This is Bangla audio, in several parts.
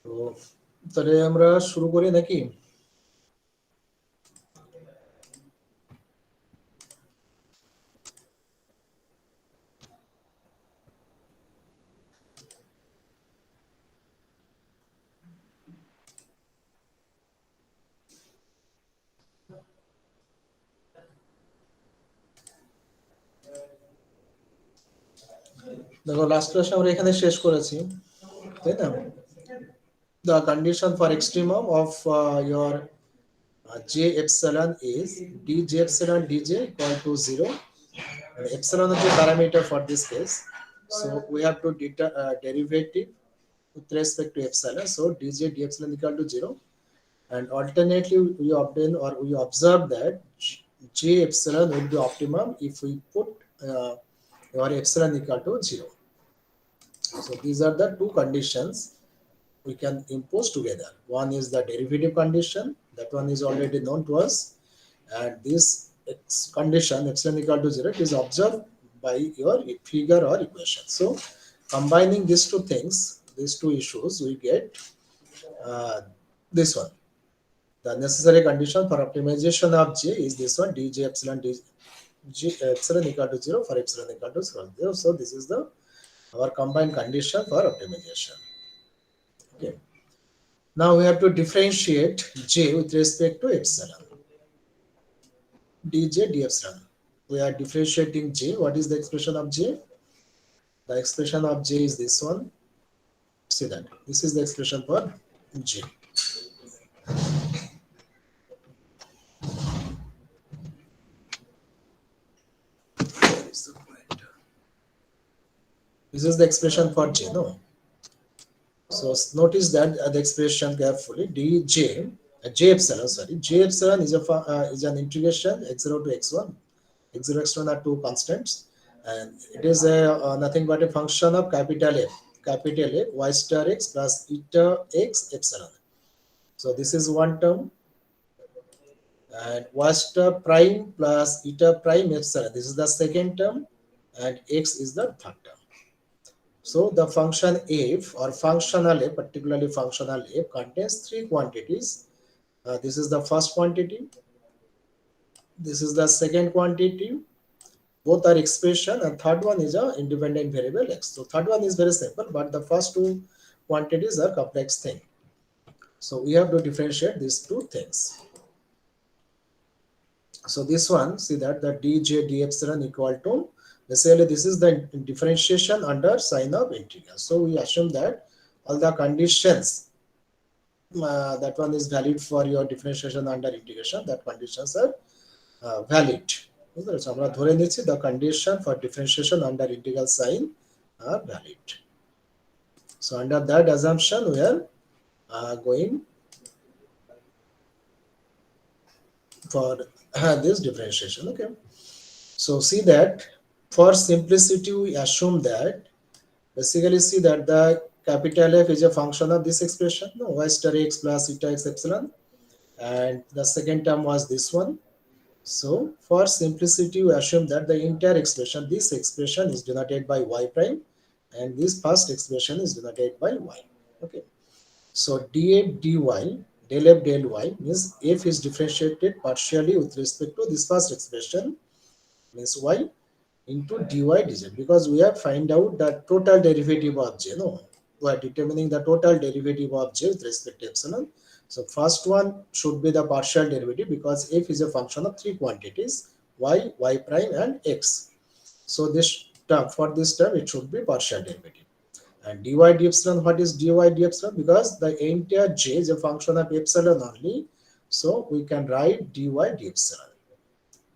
তো তাহলে আমরা শুরু করি নাকি? দেখো লাস্ট ক্লাসে আমরা এখানে শেষ করেছি, তাই না? The condition for extremum of your j epsilon is dj epsilon dj equal to 0. Epsilon is the parameter for this case. So we have to derivative with respect to epsilon. So dj d epsilon equal to 0. And alternately, we obtain or we observe that j epsilon will be optimum if we put your epsilon equal to 0. So these are the two conditions we can impose together. One is the derivative condition, that one is already known to us, and this condition epsilon equal to 0 is observed by your figure or equation. So combining these two things, these two issues, we get this one. The necessary condition for optimization of j is this one, dj epsilon epsilon equal to 0 for epsilon equal to 0. So this is the our combined condition for optimization. Okay. Now we have to differentiate j with respect to epsilon. dj d epsilon. We are differentiating j. What is the expression of j? The expression of j is this one. See that. This is the expression for j. This is the expression for j. No. So notice that the expression carefully. dj j epsilon. Sorry, j epsilon is an integration x0 to x1. x0 x1 are two constants, and it is nothing but a function of capital F, y star x plus eta x epsilon. So this is one term, and y star prime plus eta prime epsilon. This is the second term, and x is the third term. So the function f or functional f, particularly functional f, contains three quantities. This is the first quantity. This is the second quantity. Both are expression, and third one is a independent variable x. So third one is very simple, but the first two quantities are complex thing. So we have to differentiate these two things. So this one, see that the dj d epsilon equal to, basically this is the differentiation under sign of integral. So we assume that all the conditions, that one is valid for your differentiation under integration, that conditions are valid. So আমরা ধরে নিচ্ছি the condition for differentiation under integral sign are valid. So under that assumption, we are going for this differentiation. Okay. So see that for simplicity, we assume that basically see that the capital F is a function of this expression, no, y star x plus eta x epsilon, and the second term was this one. So for simplicity, we assume that the entire expression, this expression is denoted by y prime, and this first expression is denoted by y. Okay. So df dy del f del y means f is differentiated partially with respect to this first expression, means y into dy dz, because we have find out the total derivative of j. No, we are determining the total derivative of j with respect to epsilon. So first one should be the partial derivative, because f is a function of three quantities, y, y prime, and x. So this term, for this term, it should be partial derivative. And dy d epsilon, what is dy d epsilon? Because the entire j is a function of epsilon only, so we can write dy d epsilon,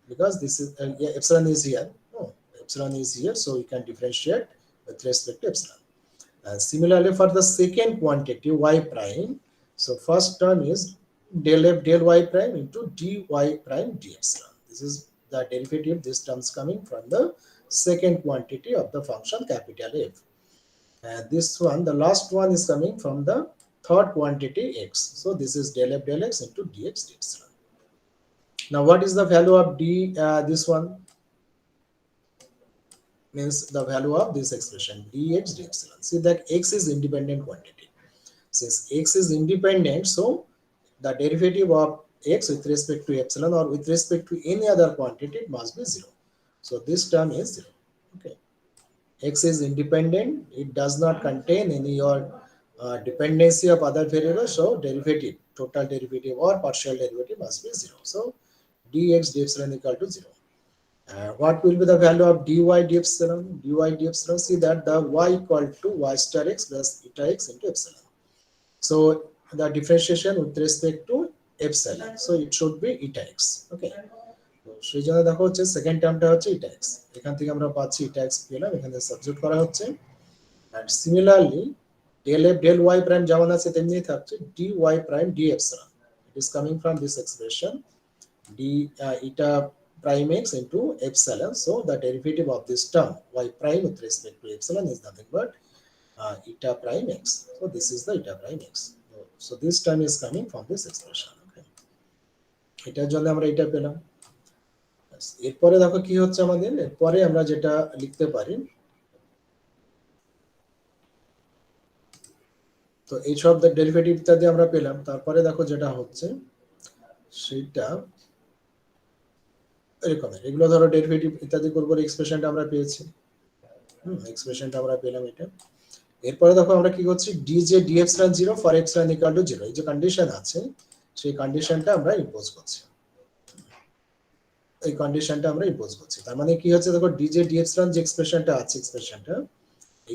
because this is epsilon is here. No, epsilon is here, so we can differentiate with respect to epsilon. And similarly for the second quantity y prime, so first term is del f del y prime into dy prime d epsilon. This is the derivative, this term is coming from the second quantity of the function capital F. And this one, the last one, is coming from the third quantity x. So this is del f del x into dx d epsilon. Now what is the value of d, this one means the value of this expression dx d epsilon. See that x is independent quantity. since x is independent, so the derivative of x with respect to epsilon or with respect to any other quantity must be 0. So this term is 0. Okay, x is independent, it does not contain any or dependency of other variables, so derivative, total derivative or partial derivative must be 0. So dx d epsilon equal to 0. What will be the value of dy d epsilon? Dy d epsilon, see that the y equal to y star x plus eta x into epsilon. So the differentiation with respect to epsilon, so it should be eta x. Okay, তো সেই জন্য দেখো হচ্ছে সেকেন্ড টার্মটা হচ্ছে eta x, এখান থেকে আমরা পাচ্ছি eta x পেলাম, এখানে সাবস্টিটিউট করা হচ্ছে। and similarly del f del y prime যেমন আছে তেমনি থাকছে dy prime d epsilon, it is coming from this expression d eta prime x into epsilon. So the derivative of this term y prime with respect to epsilon is nothing but eta prime x. So this is the eta prime x. So this term is coming from this expression. Okay, এটার জন্য আমরা এটা পেলাম। এরপরে দেখো কি হচ্ছে আমাদের, এরপরে আমরা যেটা লিখতে পারি, তো এই সব ডেরিভেটিভ ইত্যাদি আমরা পেলাম, তারপরে দেখো যেটা হচ্ছে সেটা এরকম, এগুলো ধরো ডেরিভেটিভ ইত্যাদি করব, এক্সপ্রেশনটা আমরা পেয়েছি, এক্সপ্রেশনটা আমরা পেলাম এটা। এরপরে দেখো আমরা কি করছি, d যে d epsilon 0 for epsilon equal to 0, এই যে কন্ডিশন আছে সেই কন্ডিশনটা আমরা ইম্পোজ করছি, এই কন্ডিশনটা আমরা ইম্পোজ করছি। তার মানে কি হচ্ছে দেখো d যে d epsilon যে এক্সপ্রেশনটা আছে,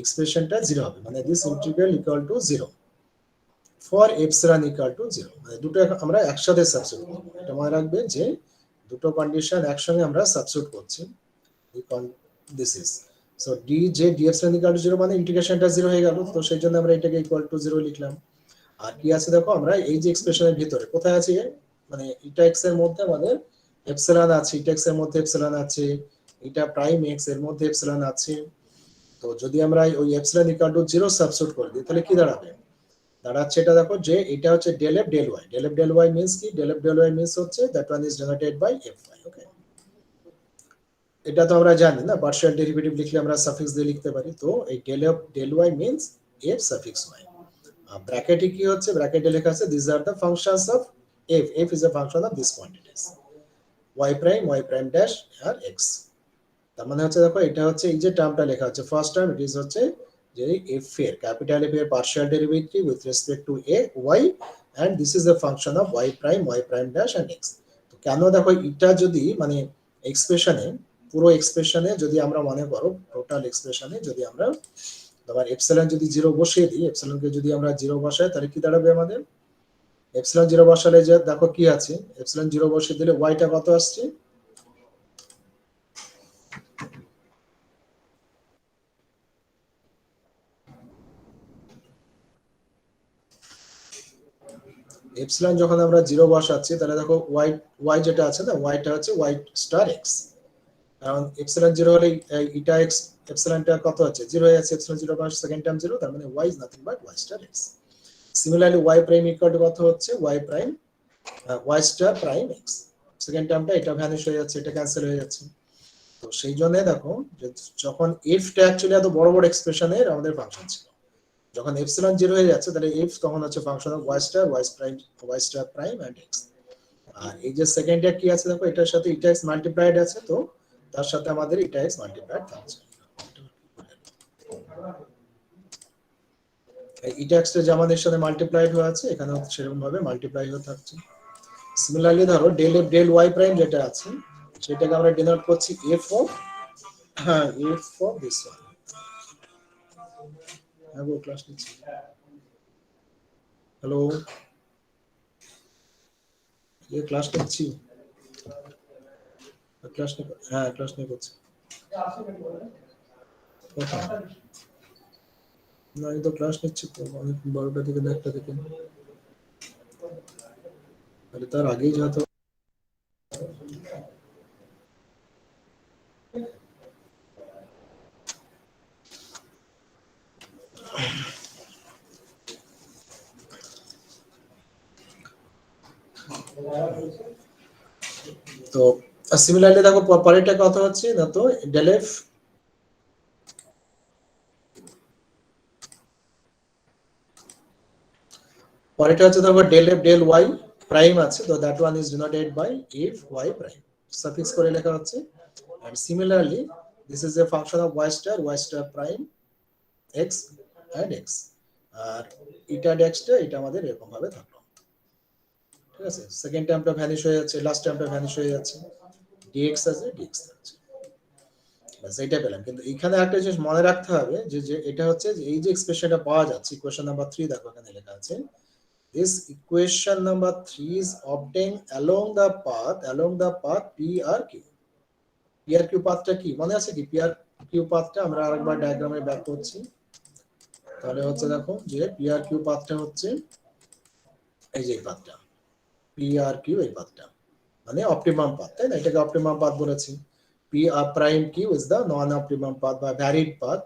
এক্সপ্রেশনটা 0 হবে, মানে this integral equal to 0 for epsilon equal to 0, মানে দুটো আমরা একসাথে সাবস্টিটিউট করব। এটা মনে রাখবে যে দুটো কন্ডিশন একসঙ্গে আমরা সাবস্টিটিউট করছি। দিস ইজ সো d যে d epsilon equal to 0 মানে ইন্টিগ্রেশনটা 0 হয়ে গেল, তো সেই জন্য আমরা এটাকে ইকুয়াল টু 0 লিখলাম। আর কি আছে দেখো, আমরা এই যে এক্সপ্রেশনের ভিতরে কোথায় আছে, মানে এটা x এর মধ্যে আমাদের এপসিলন আছে, এটা x এর মধ্যে এপসিলন আছে, এটা প্রাইম x এর মধ্যে এপসিলন আছে। তো যদি আমরা ওই এপসিলন ইকুয়াল টু 0 সাবস্টিটিউট করে দিই তাহলে কি দাঁড়াবে, দাঁড়াচ্ছে এটা দেখো যে এটা হচ্ছে del f del y, del f del y means কি, del f del y means হচ্ছে that one is denoted by fy। ওকে, এটা তো আমরা জানি না, পার্শিয়াল ডেরিভেটিভ লিখলে আমরা সাফিক্স দিয়ে লিখতে পারি, তো এই del f del y means f suffix y। ব্র্যাকেটে কি হচ্ছে, ব্র্যাকেটে লেখা আছে these are the functions of f, f is a function of these quantities y prime dash R x। তার মানে হচ্ছে দেখো এটা হচ্ছে এই যে টার্মটা লেখা হচ্ছে ফার্স্ট টার্ম, ইট ইজ হচ্ছে যে f এর ক্যাপিটাল f এর partial derivative with respect to a y, and this is the function of y prime dash and x। তো কেন দেখো এটা যদি মানে এক্সপ্রেশনে, পুরো এক্সপ্রেশনে যদি আমরা মনে করো টোটাল এক্সপ্রেশনে যদি আমরা তোমার এপসিলন যদি 0 বসিয়ে দিই, এপসিলনকে যদি আমরা 0 বসাই তাহলে কি দাঁড়াবে আমাদের, এপসিলন 0 বসালে যে দেখো কি আছে, এপসিলন 0 বসিয়ে দিলে y টা কত আসছে, এপসিলন যখন আমরা 0 বসাচ্ছি তাহলে দেখো y যেটা আছে না, y টা হচ্ছে y স্টার x, কারণ এপসিলন 0 হলে ইটা x এপসিলনটা কত আছে 0 হয়ে যাচ্ছে, এপসিলন 0 পাস সেকেন্ড টার্ম 0, তার মানে y is nothing but y star x। Similarly y prime equal to কত হচ্ছে, y star prime x, second টার্মটা এটা ভ্যানিশ হয়ে যাচ্ছে, এটা ক্যান্সেল হয়ে যাচ্ছে। তো সেই জন্য দেখো যে যখন f টা অ্যাকচুয়ালি এত বড় বড় এক্সপ্রেশনের আমাদের ফাংশন ছিল, যখন এপসিলন 0 হয়ে যাচ্ছে তাহলে f তখন হচ্ছে function of y star prime and x। আর এই যে সেকেন্ডটা কি আছে দেখো, এটার সাথে এটা x মাল্টিপ্লাইড আছে, তো তার সাথে আমাদের এটা x মাল্টিপ্লাইড থাকছে, এটা x টা যেমন এর সাথে মাল্টিপ্লাইড হয়ে আছে এখানে সেরকম ভাবে মাল্টিপ্লাই হয়ে থাকছে। সিমিলারলি ধরো del f del y prime যেটা আছে সেটাকে আমরা ডিনোট করছি f of this one। হ্যাঁ গো, ক্লাস নিচ্ছি, হ্যালো, ये ক্লাস নিচ্ছি, ক্লাস নিয়ে, হ্যাঁ ক্লাস নিয়ে করছি, না এই তো ক্লাস নিচ্ছি তো, অনেক 12টা থেকে 1টা থেকে, তাহলে তার আগেই যত তো সিমিলারলি দেখো পরেরটা কথা হচ্ছে না, তো del f পরেরটা হচ্ছে দেখো del F del Y prime আছে, তো that one is denoted by F Y prime, suffix করে লেখা হচ্ছে। and similarly this is a function of y star prime x and x, আর ইটা ডেক্সটা এটা আমাদের এরকম ভাবে থাকলো, ঠিক আছে। সেকেন্ড টার্মটা ভ্যানিশ হয়ে যাচ্ছে, লাস্ট টার্মটা ভ্যানিশ হয়ে যাচ্ছে, dx আছে dx আছে, বাস এইটা পেলাম। কিন্তু এখানে একটা জিনিস মনে রাখতে হবে যে যে এটা হচ্ছে যে এই যে এক্সপ্রেশনটা পাওয়া যাচ্ছে ইকুয়েশন নাম্বার 3, দেখো এখানে লেখা আছে this equation number 3 is obtained along the path p r q। p r q পাথটা কি মনে আছে কি? p r q পাথটা আমরা আরেকবার ডায়াগ্রামে ব্যাক করছি, তাহলে হচ্ছে দেখো যে p r q পাথটা হচ্ছে এই যে পাথটা p r q, এই পাথটা মানে অপটিমাম পাথ, তাই না? এটাকে অপটিমাম পাথ বলেছি। p r prime q is the non optimum path বা varied path,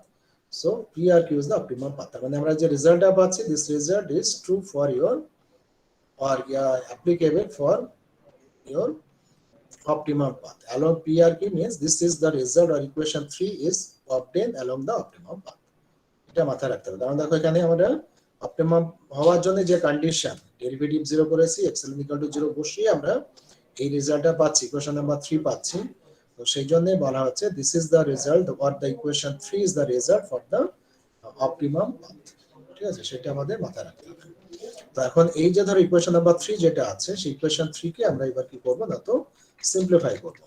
so p r q is the optimum path। তার মানে আমরা যে রেজাল্টটা পাচ্ছি, this result is true for your or applicable for your optimum path along PRQ, means this is the result or equation 3 is obtained along the optimum path। এটা মাথায় রাখতে হবে। কারণ দেখো এখানে আমরা অপটিমাম হওয়ার জন্য যে কন্ডিশন ডেরিভেটিভ 0 করেছি, x = 0 বসিয়ে আমরা এই রেজাল্টটা পাচ্ছি, ইকুয়েশন নাম্বার 3 পাচ্ছি। তো সেই জন্যই বলা হচ্ছে this is the result or the equation 3 is the result for the optimum path, ঠিক আছে? সেটা আমাদের মাথায় রাখতে হবে। তো এখন এই যে ধরো ইকুয়েশন নাম্বার 3 যেটা আছে, সেই ইকুয়েশন 3 কে আমরা এবার কি করব না, তো সিম্পলিফাই করব।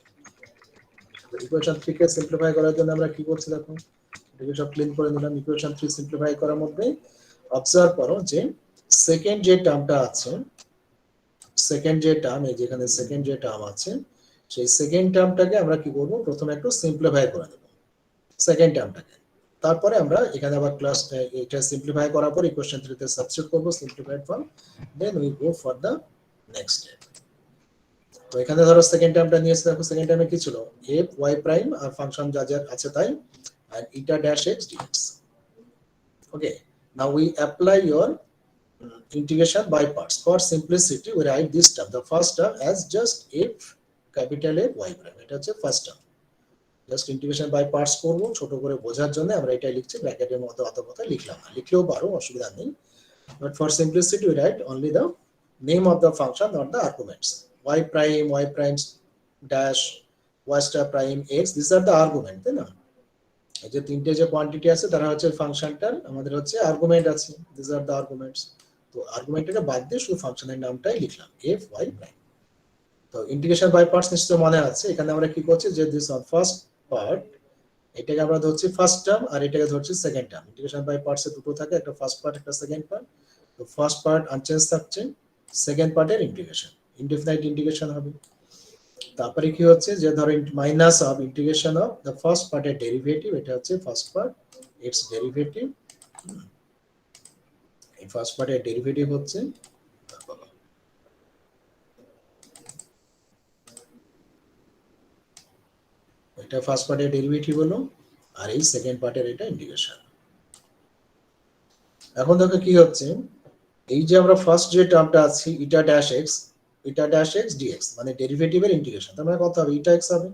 তো ইকুয়েশন 3 কে সিম্পলিফাই করার জন্য আমরা কি করছি দেখো, এটাকে সব ক্লিন করে নিলাম। ইকুয়েশন 3 সিম্পলিফাই করার মধ্যে অবজার্ভ করো যে সেকেন্ড যে টার্মটা আছে, সেকেন্ড যে টার্ম, এই যেখানে সেকেন্ড যে টার্ম আছে, সেই সেকেন্ড টার্মটাকে আমরা কি করব, প্রথমে একটু সিম্পলিফাই করে নেব সেকেন্ড টার্মটাকে। তারপরে আমরা এখানে আবার ক্লাস এটা সিম্পলিফাই করার পর ইকুয়েশন 3 তে সাবস্টিটিউট করব simplified form, then we go for the next step. তো এখানে ধরো সেকেন্ড টার্মটা নিয়েছে, দেখো সেকেন্ড টার্মে কি ছিল, f y প্রাইম আর ফাংশন যা যা আছে তাই, and eta dash x dx। okay, now we apply your integration by parts. For simplicity we write this term, the first term, as just f capital F y prime, এটা হচ্ছে first term. Just integration by parts করব ছোট করে বোঝার জন্য আমরা এটাই লিখছি, ব্র্যাকেটের মধ্যে অত কথা লিখলাম না, লিখলেও পারো, অসুবিধা নেই। But for simplicity we write only the name of the function, not the arguments, y prime dash y star prime x, these are the argument, তাই না? এই যে তিনটে যে কোয়ান্টিটি আছে তারা হচ্ছে ফাংশনটার আমাদের হচ্ছে আর্গুমেন্ট আছে, these are the arguments। তো আর্গুমেন্টটাকে বাদ দিয়ে শুধু ফাংশনের নামটাই লিখলাম f y prime। তো ইন্টিগ্রেশন বাই পার্টস নিশ্চয় মনে আছে, এখানে আমরা কি করছি যে দিস অন ফার্স্ট পার্ট, এটাকে আমরা ধরছি ফার্স্ট টার্ম আর এটাকে ধরছি সেকেন্ড টার্ম। ইন্টিগ্রেশন বাই পার্টসে দুটো থাকে, একটা ফার্স্ট পার্ট একটা সেকেন্ড পার্ট। তো ফার্স্ট পার্ট আনচেঞ্জ থাকছে, সেকেন্ড পার্টের ইন্টিগ্রেশন ইনডিফিনাইট ইন্টিগ্রেশন হবে। তারপরে কি হচ্ছে যে ধরো minus of integration of the first পার্টের ডেরিভেটিভ, এটা হচ্ছে ফার্স্ট পার্ট এক্স ডেরিভেটিভ, এই ফার্স্ট পার্টের ডেরিভেটিভ হচ্ছে এটা ফার্স্ট পার্টের ডেরিভেটিভ হলো, আর এই সেকেন্ড পার্টের এটা ইন্টিগ্রেশন। এখন দেখো কি হচ্ছে, এই যে আমরা ফার্স্ট যে টার্মটা আছে ইটা ড্যাশ এক্স ডিএক্স, মানে ডেরিভেটিভের ইন্টিগ্রেশন, তার মানে কত হবে, ইটা এক্স হবে।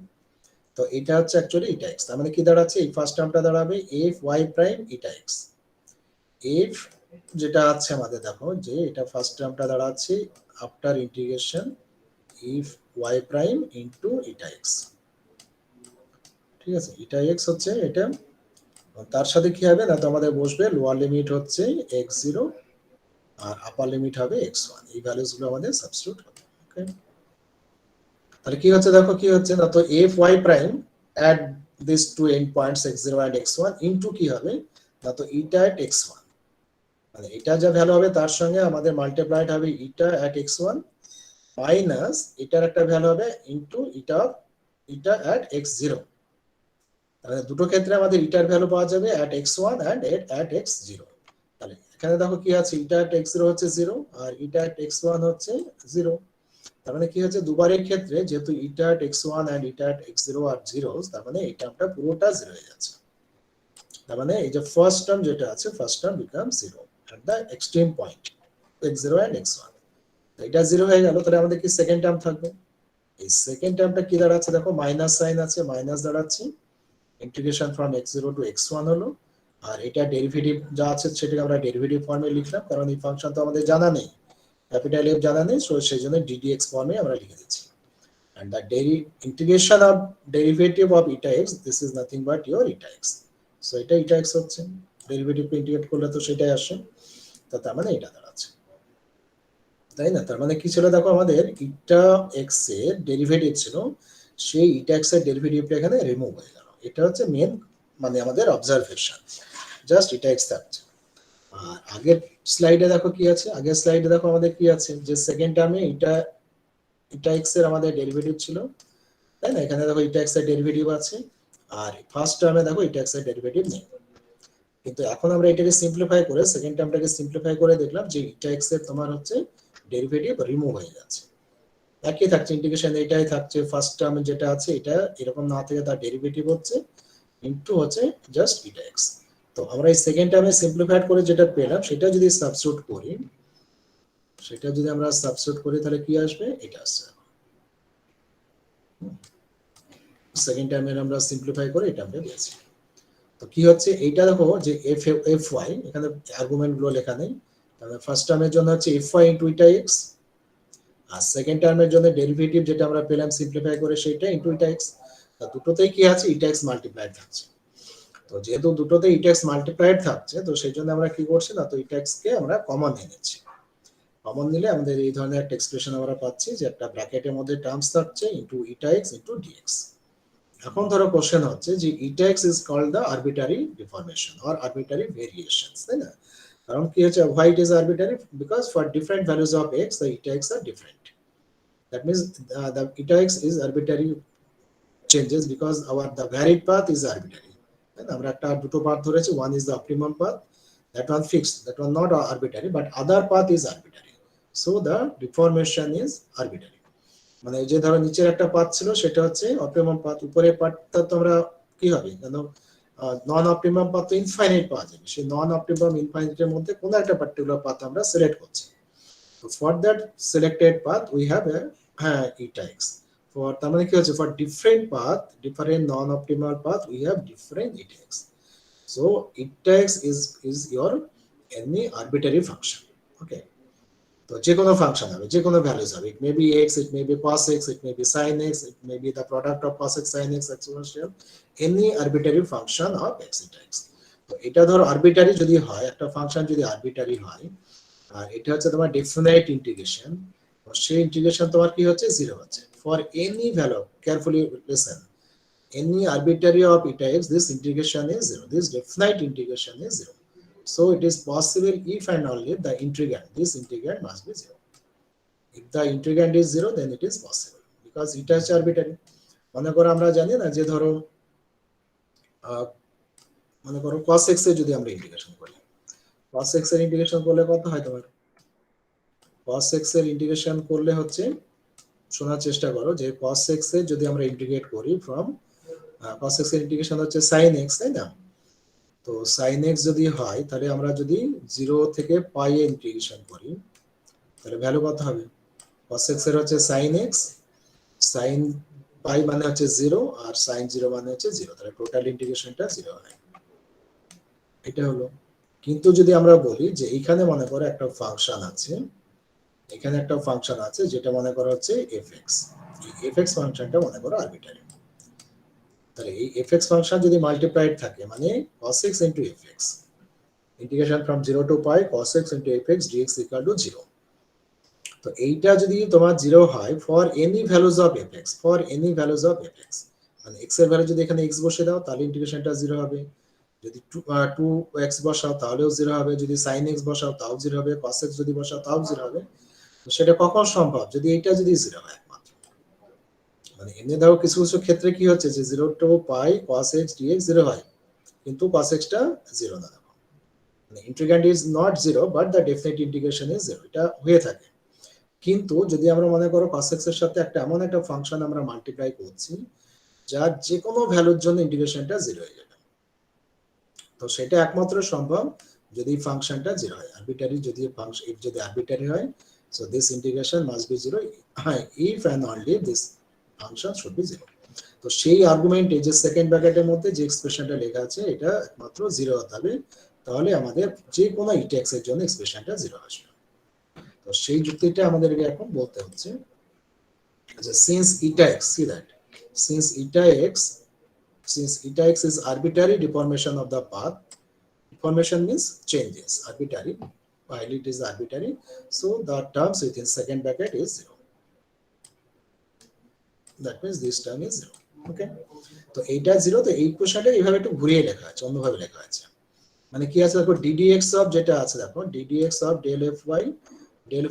তো এটা হচ্ছে অ্যাকচুয়ালি ইটা এক্স, তার মানে কি দাঁড়াচ্ছে, এই ফার্স্ট টার্মটা দাঁড়াবে F Y prime eta X. F যেটা আছে আমাদের দেখো যে এটা ফার্স্ট টার্মটা দাঁড়াচ্ছে after integration F Y prime into eta X, ঠিক আছে? ইটা এক্স হচ্ছে এটা, তার সাথে কি হবে না, তো আমাদের বসবে লোয়ার লিমিট হচ্ছে x0 আর আপার লিমিট হবে x1, এই ভ্যালুস গুলো আমাদের সাবস্টিটিউট হবে। ওকে, তাহলে কি হচ্ছে দেখো কি হচ্ছে না, তো f y prime at these two end points x0 and x1 into কি হবে না, তো eta at x1, মানে এটা যা ভ্যালু হবে তার সঙ্গে আমাদের মাল্টিপ্লাইড হবে eta at x1 মাইনাস এটার একটা ভ্যালু হবে ইনটু eta at x0। তাহলে দুটো ক্ষেত্রে আমাদের ইটার ভ্যালু পাওয়া যাবে at x1 and at x0। তাহলে এখানে দেখো কি আছে, ইটা at x0 হচ্ছে 0 আর ইটা at x1 হচ্ছে 0। তার মানে কি হচ্ছে, দুবারের ক্ষেত্রে যেহেতু ইটা at x1 and eta at x0 আর 0, তার মানে এই টার্মটা পুরোটা 0 হয়ে যাচ্ছে। তার মানে এই যে ফার্স্ট টার্ম যেটা আছে, first term become 0 at the extreme point x0 and x1। এটা 0 হয়ে গেল, তাহলে আমাদের কি সেকেন্ড টার্ম থাকবে। এই সেকেন্ড টার্মটা কি দাঁড়াচ্ছে দেখো, মাইনাস সাইন আছে, মাইনাস দাঁড়াচ্ছে, integration from x0 to x1 হলো, আর এটা ডেরিভেটিভ যা আছে সেটাকে আমরা ডেরিভেটিভ ফর্মে লিখলাম, কারণ এই ফাংশন তো আমাদের জানা নেই, ক্যাপিটাল এফ জানা নেই, সো সেই জন্য ddx ফর্মে আমরা লিখে দিচ্ছি। And the integration of derivative of eta x, this is nothing but your eta x. So এটা eta x হচ্ছে, ডেরিভেটিভ ইন্টিগ্রেট করলে তো সেটাই আসে, তো তার মানে এটা দাঁড়াচ্ছে, তাই না? তার মানে কি ছিল, দেখো আমাদের ইটা এক্স এর ডেরিভেটিভ ছিল, সেই ইটা এক্স এর ডেরিভেটিভটা এখানে রিমুভ হয়ে গেল। এটা হচ্ছে মেন মানে আমাদের অবজারভেশন, জাস্ট ইটা এক্স থাকছে। আর আগের স্লাইডে দেখো কি আছে, আগের স্লাইডে দেখো আমাদের কি আছে, যে সেকেন্ড টার্মে ইটা এক্স এর আমাদের ডেরিভেটিভ ছিল, তাই না? এখানে দেখো ইটা এক্স এর ডেরিভেটিভ আছে, আর ফার্স্ট টার্মে দেখো ইটা এক্স এর ডেরিভেটিভ নেই। কিন্তু এখন আমরা এটাকে সিম্পলিফাই করে, সেকেন্ড টার্মটাকে সিম্পলিফাই করে দেখলাম যে ইটা এক্স এর তোমার হচ্ছে ডেরিভেটিভ রিমুভ হয়ে যাচ্ছে, একই থাকছে, ইন্টিগ্রেশন এটাই থাকছে, ফার্স্ট টার্মে যেটা আছে এটা এরকম না থেকে তার ডেরিভেটিভ হচ্ছে ইনটু হচ্ছে জাস্ট ইটা এক্স। তো আমরা এই সেকেন্ড টার্মে সিম্পলিফাইড করে যেটা পেলাম সেটা যদি সাবস্টিটিউট করি, সেটা যদি আমরা সাবস্টিটিউট করি তাহলে কি আসবে, এটা আসছে। সেকেন্ড টার্মের আমরা সিম্পলিফাই করে এটা আমরা পেয়েছি। তো কি হচ্ছে এইটা দেখো যে এফ ওয়াই, এখানে আর্গুমেন্ট গুলো লেখা নেই, তাহলে ফার্স্ট টার্মের জন্য হচ্ছে F Y into eta x, আর সেকেন্ড টার্মের জন্য ডেরিভেটিভ যেটা আমরা পেলাম সিম্পলিফাই করে সেটা ইনটু ইটা এক্স। দুটোতেই কি আছে, ইটা এক্স মাল্টিপ্লাইড থাকছে। তো যেহেতু দুটোতে ইটা এক্স মাল্টিপ্লাইড থাকছে, তো সেই জন্য আমরা কি করছি না, তো ইটা এক্স কে আমরা কমন নিয়ে নিচ্ছি। কমন নিলে আমাদের এই ধরনের একটা এক্সপ্রেশন আমরা পাচ্ছি, যে একটা ব্র্যাকেটের মধ্যে টার্মস থাকছে into eta x into dx. এখন ধরো কোশ্চেন হচ্ছে যে eta x is called the arbitrary deformation or arbitrary variations, তাই না? কারণ কি হচ্ছে, why it is arbitrary, because for different values of x the eta x are different. That means the eta x is arbitrary changes because the varied path is arbitrary. And আমরা একটা দুটো পাথ ধরেছি, one is the optimum path, that one fixed, that one not arbitrary, but other path is arbitrary, so the deformation is arbitrary. মানে যে ধরো নিচের একটা পাথ ছিল সেটা হচ্ছে অপটিমাম পাথ, উপরের পাথটা তো আমরা কি হবে, কেন নন অপটিমাম পাথ তো ইনফাইনাইট পাওয়া যাবে, সেই নন অপটিমাম ইনফাইনাইটের মধ্যে কোন একটা পার্টিকুলার পাথ আমরা সিলেক্ট করছি। তো for that selected path we have eta x. For তার মানে কি হচ্ছে, for different path, different non optimal path we have different eta x. So eta x is your any arbitrary function. Okay, তো যে কোনো ফাংশন হবে, যে কোনো ভ্যালুজ হবে, it may be x, it may be cos x, it may be sin x, it may be the product of cos x sin x exponential, any arbitrary function of x eta x. তো এটা ধরো আরবিটারি যদি হয়, একটা ফাংশন যদি আরবিটারি হয়, আর এটা হচ্ছে তোমার ডেফিনাইট ইন্টিগ্রেশন, তো সেই ইন্টিগ্রেশন তোমার কি হচ্ছে, জিরো হচ্ছে for any value, carefully listen, any arbitrary of eta x, this integration is zero, this definite integration is zero. So it is possible if and only if the integrand, this integrand must be zero. If the integrand is zero, then it is possible because এটা হচ্ছে arbitrary. মনে করো আমরা জানি না যে ধরো মনে করো cos x এর যদি আমরা ইন্টিগ্রেশন করি, cos x এর ইন্টিগ্রেশন করলে কত হয় তোমার, cos x এর ইন্টিগ্রেশন করলে হচ্ছে, শোনার চেষ্টা করো, যে cos x এর যদি আমরা ইন্টিগ্রেট করি ফ্রম cos x এর ইন্টিগ্রেশন হচ্ছে sin x, তাই না? তো sin x যদি হয়, তাহলে আমরা যদি 0 থেকে পাই এ ইন্টিগ্রেশন করি, তাহলে ভ্যালু কত হবে, cos x এর হচ্ছে sin x, sin পাই মানে হচ্ছে 0, আর sin 0 মানে হচ্ছে 0, তাহলে টোটাল ইন্টিগ্রেশনটা 0 হয়। এটা হলো। কিন্তু যদি আমরা বলি যে এখানে মনে করো একটা ফাংশন আছে, এখানে একটা ফাংশন আছে যেটা মনে করো হচ্ছে fx, এই fx ফাংশনটা মনে করো আরবিটারি, তাহলে এই fx ফাংশন যদি মাল্টিপ্লাইড থাকে, মানে cos x into fx, integration from 0 to pi cos x into fx dx equal to 0। তো এইটা যদি তোমার 0 হয় for any values of fx, for any values of fx, মানে x এর ভ্যালু যদি এখানে x বসে দাও তাহলে ইন্টিগ্রেশনটা 0 হবে, যদি 2x বসাও তাহলেও 0 হবে, যদি sin x বসাও তাও 0 হবে, cos x যদি বসাও তাও 0 হবে। তো সেটা কখন সম্ভব, যদি এটা যদি 0 হয় একমাত্র, মানে এমনি ধরো কিছু কিছু ক্ষেত্রে কি হচ্ছে যে 0 to pi cos x dx 0 হয়, কিন্তু cos x টা 0 না, মানে integrand is not 0 but the definite integration is 0, এটা হয়ে থাকে। কিন্তু যদি আমরা মনে করো cos x এর সাথে একটা এমন একটা ফাংশন আমরা মাল্টিপ্লাই করছি যার যে কোনো ভ্যালুর জন্য ইন্টিগ্রেশনটা 0 হয়ে যাবে, তো সেটা একমাত্র সম্ভব যদি ফাংশনটা 0 হয়, আরবিটারি যদি ফাংশন যদি আরবিটারি হয়, so this integration must be 0, if and only this function should be 0। তো সেই আর্গুমেন্টে যে সেকেন্ড ব্র্যাকেটের মধ্যে যে এক্সপ্রেশনটা লেখা আছে এটা মাত্র 0 হতে হবে, তাহলে আমাদের যে কোনো ইটেক্স এর জন্য এক্সপ্রেশনটা 0 আসবে। তো সেই যুক্তিটা আমাদেরকে এখন বলতে হচ্ছে যে since eta x, see that since eta x is arbitrary deformation of the path, deformation means changes, arbitrary, while it is arbitrary, so the terms within second bracket is 0, that means this term is 0. Okay, তো এইটা 0, তো এই ইকুয়েশনটা এইভাবে একটু ঘুরিয়ে লেখা আছে, অন্যভাবে লেখা আছে। মানে কি আছে দেখো, ddx অফ যেটা আছে দেখো, ddx of del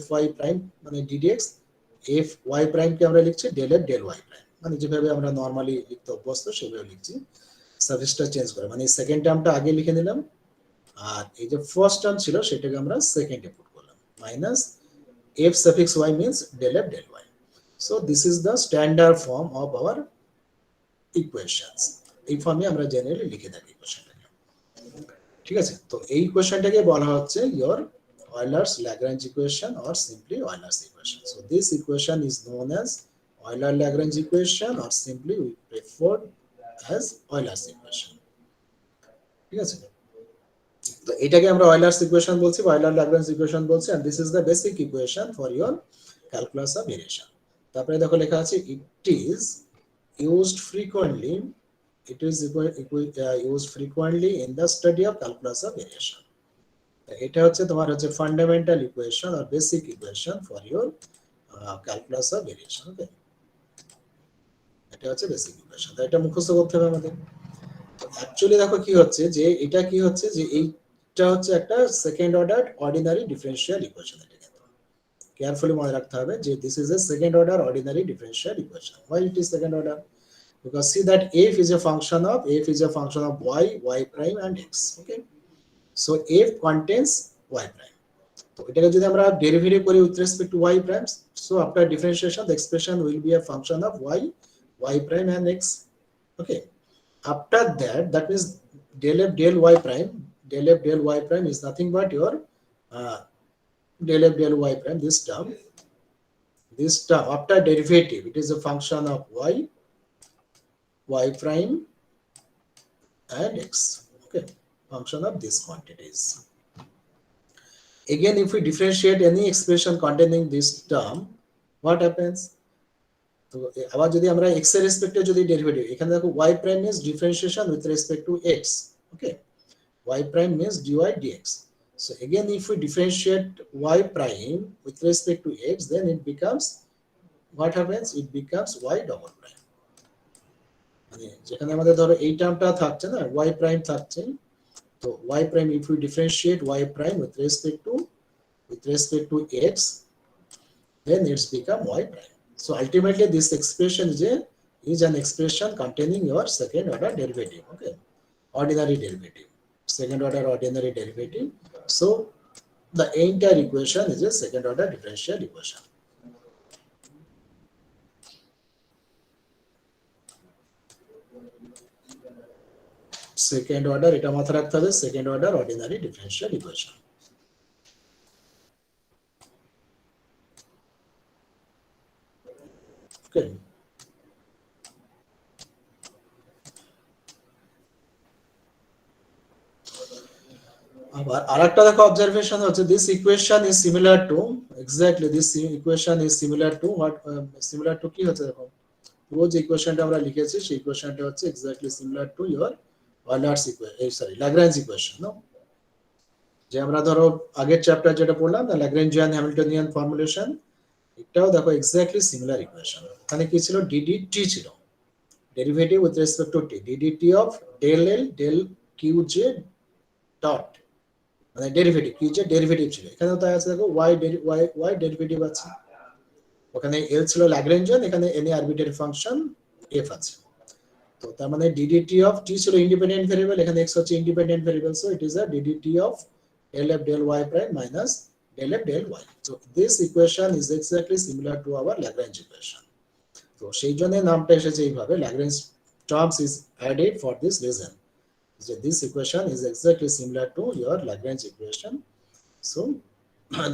fy prime, মানে ddx f y প্রাইম কে আমরা লিখছি del f del y prime, মানে যেভাবে আমরা নরমালি লিখতে অভ্যস্ত সেভাবে লিখছি, সাফিক্সটা চেঞ্জ করে, মানে সেকেন্ড টার্মটা আগে লিখে নিলাম, আর এই যে ফার্স্ট টার্ম ছিল সেটাকে আমরা সেকেন্ডে পুট করলাম, minus f suffix y means del f del y. So this is the standard form of our equations. এই ফর্মে আমরা জেনারেলি লিখে থাকি ইকুয়েশনটাকে। ঠিক আছে, তো এই ইকুয়েশনটাকে বলা হচ্ছে your Euler's Lagrange equation or simply Euler's equation. So this equation is known as Euler Lagrange equation or simply we prefer as Euler's equation. ঠিক আছে, তো এটাকে আমরা Euler's equation বলছি, Euler Lagrange equation বলছি, and this is the basic equation for your calculus of variation. তারপরে দেখো লেখা আছে it is used frequently in the study of calculus of variation. এটা হচ্ছে তোমার হচ্ছে ফান্ডামেন্টাল ইকুয়েশন আর basic equation for your calculus of variation. Okay, এটা হচ্ছে বেসিক ইকুয়েশন, তো এটা মুখস্থ করতে হবে আমাদের। অ্যাকচুয়ালি দেখো কি হচ্ছে যে এটা কি হচ্ছে যে এইটা হচ্ছে একটা second order ordinary differential equation. এটা কিন্তু কেয়ারফুলি মনে রাখতে হবে যে this is a second order ordinary differential equation. Why it is second order? Because see that f is a function of y prime and x. Okay, so f contains y prime. So এটাকে যদি আমরা ডেরিভেটিভ করি with respect to y prime, so after differentiation the expression will be a function of y prime and x. Okay, after that means del f del y prime is nothing but your del f del y prime, this term after derivative it is a function of y prime and x. Okay, function of these quantities. Again, if we differentiate any expression containing this term, what happens? তো আবার যদি আমরা x এর রেসপেক্টে যদি ডেরিভেটিভ, এখানে দেখো y prime means differentiation with respect to x. Okay, y prime means dy dx. So again, if we differentiate y prime with respect to x, then it becomes, what happens? It becomes y double prime. মানে যেখানে আমাদের ধরো এই টার্মটা থাকছে না, y prime থাকছে, তো y prime, if we differentiate y prime with respect to x, then it's become y prime. So ultimately this expression is an expression containing your second order derivative. Okay, ordinary derivative, second order ordinary derivative. So the entire equation is a second order differential equation. Second order, এটা মাথায় রাখতে হবে, second order ordinary differential equation. Okay, আবার আরেকটা দেখো অবজারভেশন হচ্ছে this equation is similar to, exactly this equation is similar to what, similar to কি হচ্ছে দেখো, পুরো যে ইকুয়েশনটা আমরা লিখেছি সেই ইকুয়েশনটা হচ্ছে exactly similar to your Euler's equation, Lagrange equation, no? যে আমরা ধরো আগের চ্যাপ্টার যেটা পড়লাম না, Lagrangian Hamiltonian formulation, এটাও দেখো এক্স্যাক্টলি সিমিলার ইকুয়েশন। এখানে কি ছিল, ddt ছিল, derivative with respect two t, ddt of del l del qj dot, মানে ডেরিভেটিভ qj ডেরিভেটিভ ছিল। এখানে তাই আছে দেখো y ডেরিভেটিভ আছে, ওখানে l ছিল Lagrangian, এখানে any arbitrary ফাংশন f আছে। তো তার মানে ddt of t ছিল ইন্ডিপেন্ডেন্ট ভেরিয়েবল, এখানে x হচ্ছে independent variable, so it is a ddt of del f del y prime minus del f del y. So this equation is exactly similar to our Lagrange equation. তো সেই জন্য নামটা এসেছে এইভাবে, Lagrange terms is added for this reason. So this equation is exactly similar to your Lagrange equation. So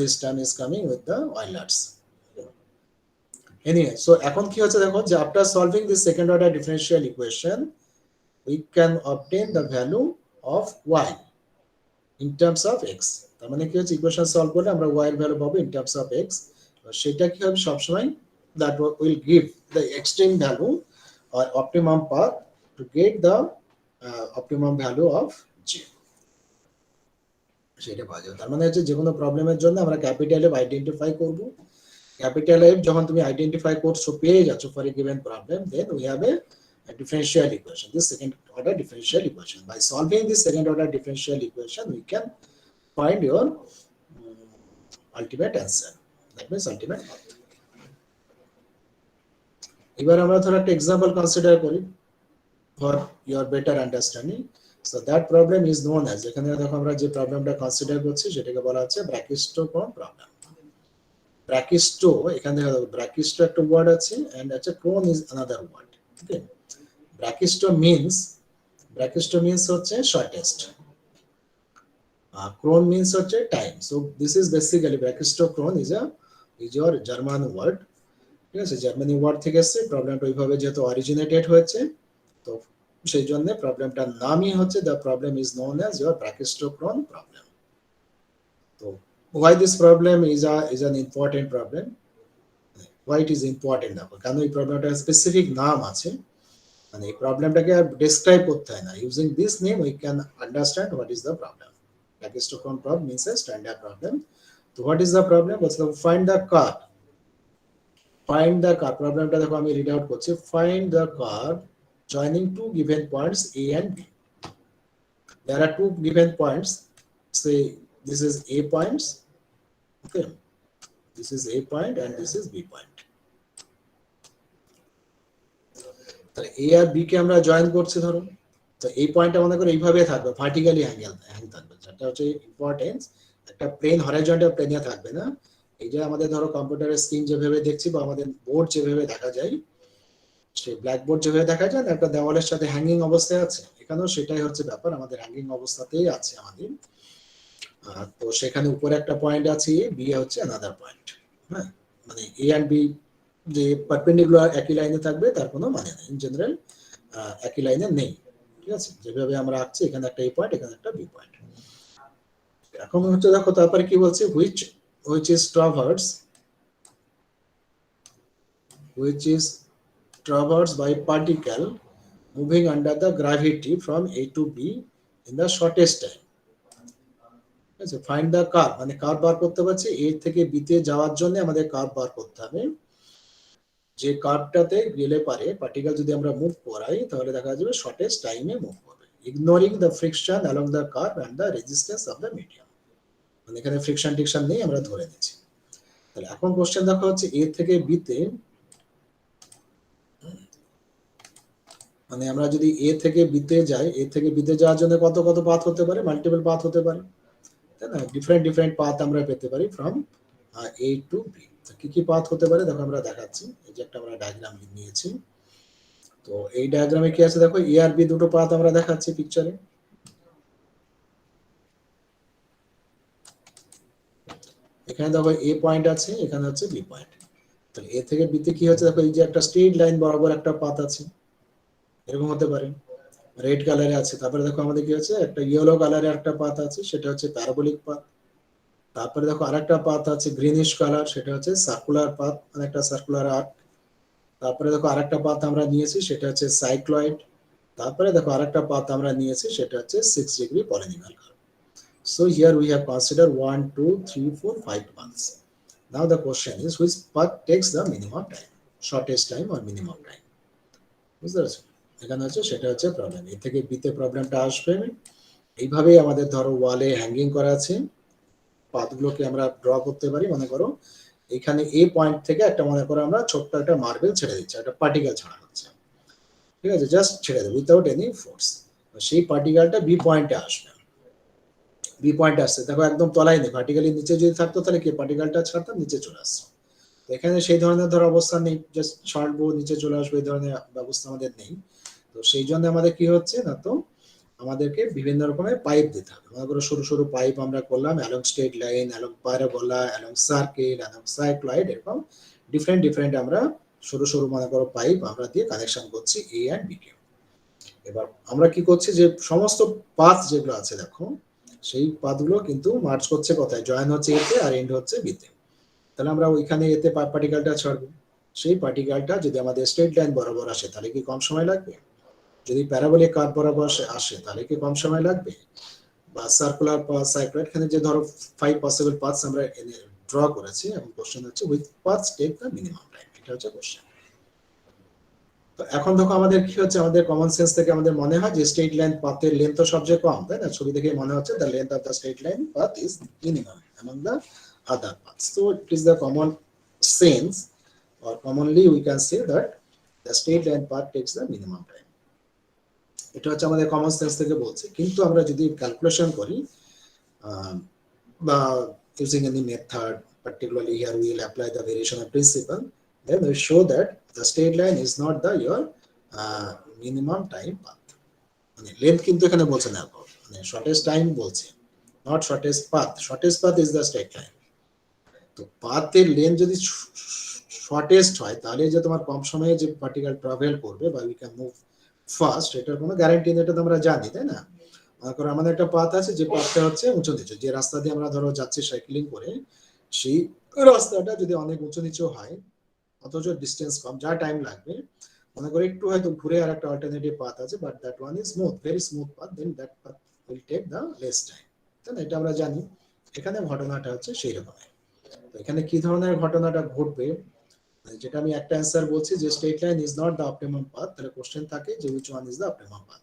this term is coming with the Euler's. anyway, so এখন কি হচ্ছে দেখো যে after solving this second order differential equation we can obtain the value of y in terms of x. তার মানে কি হচ্ছে ইকুয়েশন সলভ করলে আমরা y এর ভ্যালু পাবো in terms of x. সেটা কি হবে সবসময় that will give the extreme value or optimum path to get the optimum value of g. সেটা পাওয়া যাবে। তার মানে হচ্ছে যে কোনো প্রবলেমের জন্য আমরা ক্যাপিটাল এফ আইডেন্টিফাই করব। ক্যাপিটাল এফ যখন তুমি আইডেন্টিফাই করছো পেয়ে যাচ্ছ for a given problem, then we have a differential equation, this second order differential equation. By solving this second order differential equation we can find your ultimate answer, that means ultimate path. এবার আমরা ধরো একটা এক্সাম্পল কনসিডার করি for your better understanding. So that problem is known as, এখানে দেখো আমরা যে প্রবলেমটা কনসিডার করছি সেটাকে বলা হচ্ছে ব্র্যাকিস্টোক্রোম প্রবলেম। ব্র্যাকিস্টো, এখানে দেখো ব্র্যাকিস্টো একটা ওয়ার্ড আছে এন্ড আচ্ছা chrone is another word. Okay, brachisto means হচ্ছে শর্টেস্ট, ক্রোন মিন্স হচ্ছে time. So this is basically brachistochrone is your German word. ঠিক আছে, জার্মানি ওয়ার্ড থেকে এসেছে। প্রবলেমটা ওইভাবে যেহেতু অরিজিনেটেড হয়েছে তো সেই জন্য প্রবলেমটার নামই হচ্ছে the problem is known as your brachistochrone problem. তো why this problem is an important problem, why it is important দেখো কারণ এই প্রবলেমটার স্পেসিফিক নাম আছে, মানে এই প্রবলেমটাকে ডেসক্রাইব করতে হয় না, using this name we can understand what is the problem. Brachistochrone problem means a standard problem. তো what is the problem? Let's find the curve. Find the curve প্রবলেমটা দেখো আমি রিড আউট করছি। Find the curve joining two given points a and b. There are two given points, say this is a points, okay, this is a point and this is b point. তাহলে a আর b কে আমরা জয়েন করছি ধরো, তো এই পয়েন্টটা মনে করো এইভাবে থাকবে, ভার্টিক্যালি হ্যাং থাকবে, যেটা হচ্ছে ইম্পর্টেন্স। একটা প্লেন হরাইজন্টাল প্লেনে থাকবে না। এই যে আমাদের ধরো কম্পিউটারের স্ক্রিন যেভাবে দেখছি বা আমাদের বোর্ড যেভাবে দেখা যায়, সেই ব্ল্যাকবোর্ড যেভাবে দেখা যায় একটা দেওয়ালের সাথে হ্যাঙ্গিং অবস্থায় আছে, এখানেও সেটাই হচ্ছে ব্যাপার, আমাদের হ্যাঙ্গিং অবস্থাতেই আছে আমাদের। তো সেখানে উপরে একটা পয়েন্ট আছে, বি হচ্ছে অ্যানাদার পয়েন্ট। হ্যাঁ, মানে এ এন্ড বি যে পারপেন্ডিকুলার একই লাইনে থাকবে তার কোনো মানে নেই, ইন জেনারেল একই লাইনে নেই। ঠিক আছে, যেভাবে আমরা আঁকছি এখানে একটা এ পয়েন্ট এখানে একটা বি পয়েন্ট। এখন হচ্ছে দেখো তারপরে কি বলছে, which is traversed by particle moving under the gravity from A to B in the shortest time. আচ্ছা, ফাইন্ড দ্য কার্ভ, মানে কার্ভ বার করতে পারছি, এ থেকে বি তে যাওয়ার জন্য আমাদের কার্ভ বার করতে হবে। যে কার্ভটাতে গেলে পারে পার্টিকেল যদি আমরা মুভ করাই তাহলে দেখা যাবে শর্টেস্ট টাইমে মুভ করবে, ignoring the friction along the curve and the resistance of the medium. মানে এখানে ফ্রিকশন টিকশন নেই, আমরা ধরে নিচ্ছি। তাহলে এখন কোশ্চেন দেখা হচ্ছে এ থেকে বি তে, মানে আমরা যদি এ থেকে বি তে যাই, এ থেকে বি তে যাওয়ার জন্য কত কত পাথ হতে পারে, মাল্টিপল পাথ হতে পারে, তাই না? ডিফারেন্ট পাথ আমরা পেতে পারি ফ্রম এ টু বি। কি কি পাথ হতে পারে দেখো আমরা দেখাচ্ছি, এই যে একটা আমরা ডায়াগ্রাম নিয়েছি। তো এই ডায়াগ্রামে কি আছে দেখো, এ আর বি দুটো পাথ আমরা দেখাচ্ছি পিকচারে। এখানে দেখো এ পয়েন্ট আছে, এখানে হচ্ছে বি পয়েন্ট। তাহলে এ থেকে বি তে কি হচ্ছে দেখো, এই যে একটা স্ট্রেট লাইন বরাবর একটা পাথ আছে, এরকম হতে পারে, রেড কালারে আছে। তারপরে দেখো আমাদের কি আছে, একটা ইয়েলো কালারে একটা পাথ আছে, সেটা হচ্ছে প্যারাবোলিক পাথ। তারপরে দেখো আরেকটা পাথ আছে গ্রিনিশ কালার, সেটা হচ্ছে সার্কুলার পাথ, মানে একটা সার্কুলার আর্ক। তারপরে দেখো আরেকটা পাথ আমরা নিয়েছি, সেটা হচ্ছে সাইক্লয়েড। তারপরে দেখো আরেকটা পাথ আমরা নিয়েছি, সেটা হচ্ছে 6 degree polynomial curve. So here we have considered 1, 2, 3, 4, 5 paths. Now the question is which path takes the minimum time, shortest time or minimum time. বুঝতে পারছো? এখানে হচ্ছে সেটা হচ্ছে প্রবলেম, এ থেকে বি তে প্রবলেমটা আসবে। এইভাবেই আমাদের ধরো ওয়ালে হ্যাঙ্গিং করা আছে, পাথগুলোকে আমরা ড্র করতে পারি। মনে করো এখানে এ পয়েন্ট থেকে একটা, মনে করো আমরা ছোট্ট একটা মার্বেল ছেড়ে দিচ্ছি, একটা পার্টিকেল ছাড়া হচ্ছে, ঠিক আছে, জাস্ট ছেড়ে দেবো উইথাউট এনি ফোর্স। সেই পার্টিকেলটা বি পয়েন্টে আসবে, বি পয়েন্টে আসছে দেখো একদম তলায় নেই, ভার্টিক্যালি নিচে যদি থাকতো তাহলে কি পার্টিকেলটা ছাড়তাম নিচে চলে আসছে। তো এখানে সেই ধরনের ধর অবস্থা নেই, জাস্ট ছাড়বো নিচে চলে আসবে এই ধরনের ব্যবস্থা আমাদের নেই। তো সেই জন্য আমাদের কি হচ্ছে না, তো আমাদেরকে বিভিন্ন রকমের পাইপ দিতে হবে। মনে করো সরু সরু পাইপ আমরা করলাম along straight line, along parabola, along circle, along cycloid, এরকম ডিফারেন্ট আমরা সরু সরু মনে করো পাইপ আমরা দিয়ে কানেকশন করছি এ অ্যান্ড বি কে। এবার আমরা কি করছি যে সমস্ত পাথ যেগুলো আছে দেখো সেই পাথগুলো কিন্তু মার্চ করছে কোথায়, জয়েন হচ্ছে এতে আর এন্ড হচ্ছে বিতে। তাহলে আমরা ওইখানে এতে পার্টিকেলটা ছাড়বো, সেই পার্টিকেলটা যদি আমাদের স্ট্রেট লাইন বরাবর আসে তাহলে কি কম সময় লাগবে, যদি প্যারাবোলিক কার্ভ বরাবর আসে তাহলে কি কম সময় লাগবে, বা সার্কুলার পাথ সাইক্লয়েড, এখানে যে ধরো 5 পসিবল পাথস আমরা ড্র করেছি এবং কোশ্চেন হচ্ছে with paths take the minimum time, এটা হচ্ছে কোশ্চেন। তো এখন দেখো আমাদের কি হচ্ছে, আমাদের কমন সেন্স থেকে আমাদের মনে হয় যে স্ট্রেট লাইন পাথের লেন্থ তো সবচেয়ে কম, তাই না, ছবি দেখে মনে হচ্ছে the length of the straight line path is minimum among the other paths. So it is the common sense, or commonly we can say that the straight line path takes the minimum time. এটা হচ্ছে আমাদের কমন সেন্স থেকে বলছে। কিন্তু আমরা যদি ক্যালকুলেশন করি বা using any method, particularly here we will apply the variation of principle, then we show that the straight line is not the your minimum time path. মানে লেন্থ কিন্তু এখানে বলছে না, মানে শর্টেস্ট টাইম বলছে, not shortest path. Shortest path is the straight line. তো পাথের লেন্থ যদি শর্টেস্ট হয় তাহলে যে তোমার কম সময়ে যে পার্টিকেল ট্রাভেল করবে বা উই ক্যান মুভ ফাস্ট, এটার কোনো গ্যারান্টি নেই, এটা তো আমরা জানি, তাই না। মনে করো আমাদের একটা পাথ আছে, যে পাথটা হচ্ছে উঁচু নিচু, যে রাস্তা দিয়ে আমরা ধরো যাচ্ছি সাইক্লিং করে, সেই রাস্তাটা যদি অনেক উঁচু নিচু হয় অথচ ডিস্টেন্স কম, যা টাইম লাগবে, মনে করো একটু হয়তো ঘুরে আর একটা অল্টারনেটিভ পাথ আছে, but that one is smooth, very smooth path, then that path will take the less time, তাই না, এটা আমরা জানি। এখানে ঘটনাটা হচ্ছে সেই রকমের। তো এখানে কি ধরনের ঘটনাটা ঘটবে, যেটা আমি একটা অ্যান্সার বলছি যে straight line is not the optimum path, তাহলে কোশ্চেন থাকে যে which one is the optimum path,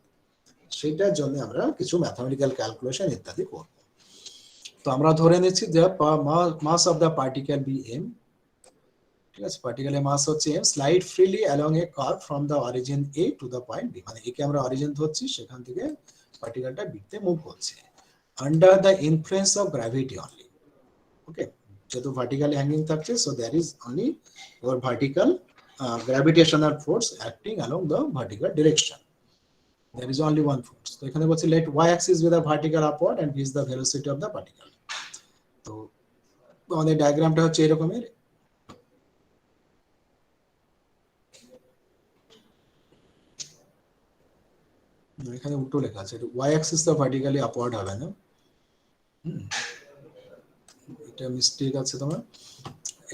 সেটার জন্য আমরা কিছু ম্যাথমেটিক্যাল ক্যালকুলেশন ইত্যাদি করব। তো আমরা ধরে নিচ্ছি যে mass of the particle be m, ঠিক আছে, পার্টিকেলের মাস হচ্ছে m, slide freely along a curve from the origin a to the point b, মানে একে আমরা অরিজিন ধরছি, সেখান থেকে পার্টিকেলটা বিতে মুভ করছে under the influence of gravity only. Okay, যেহেতু ভার্টিক্যালি হ্যাঙ্গিং থাকছে, so there is only your vertical gravitational force acting along the vertical direction. There is only one force. তো এখানে বলছে let y axis be the vertical upward and v is the velocity of the particle. তো আমাদের ডায়াগ্রামটা হচ্ছে এরকমের, এখানে উল্টো লেখা আছে, y axis তো ভার্টিক্যালি আপওয়ার্ড হবে না, এটা মিস্টেক আছে তোমার।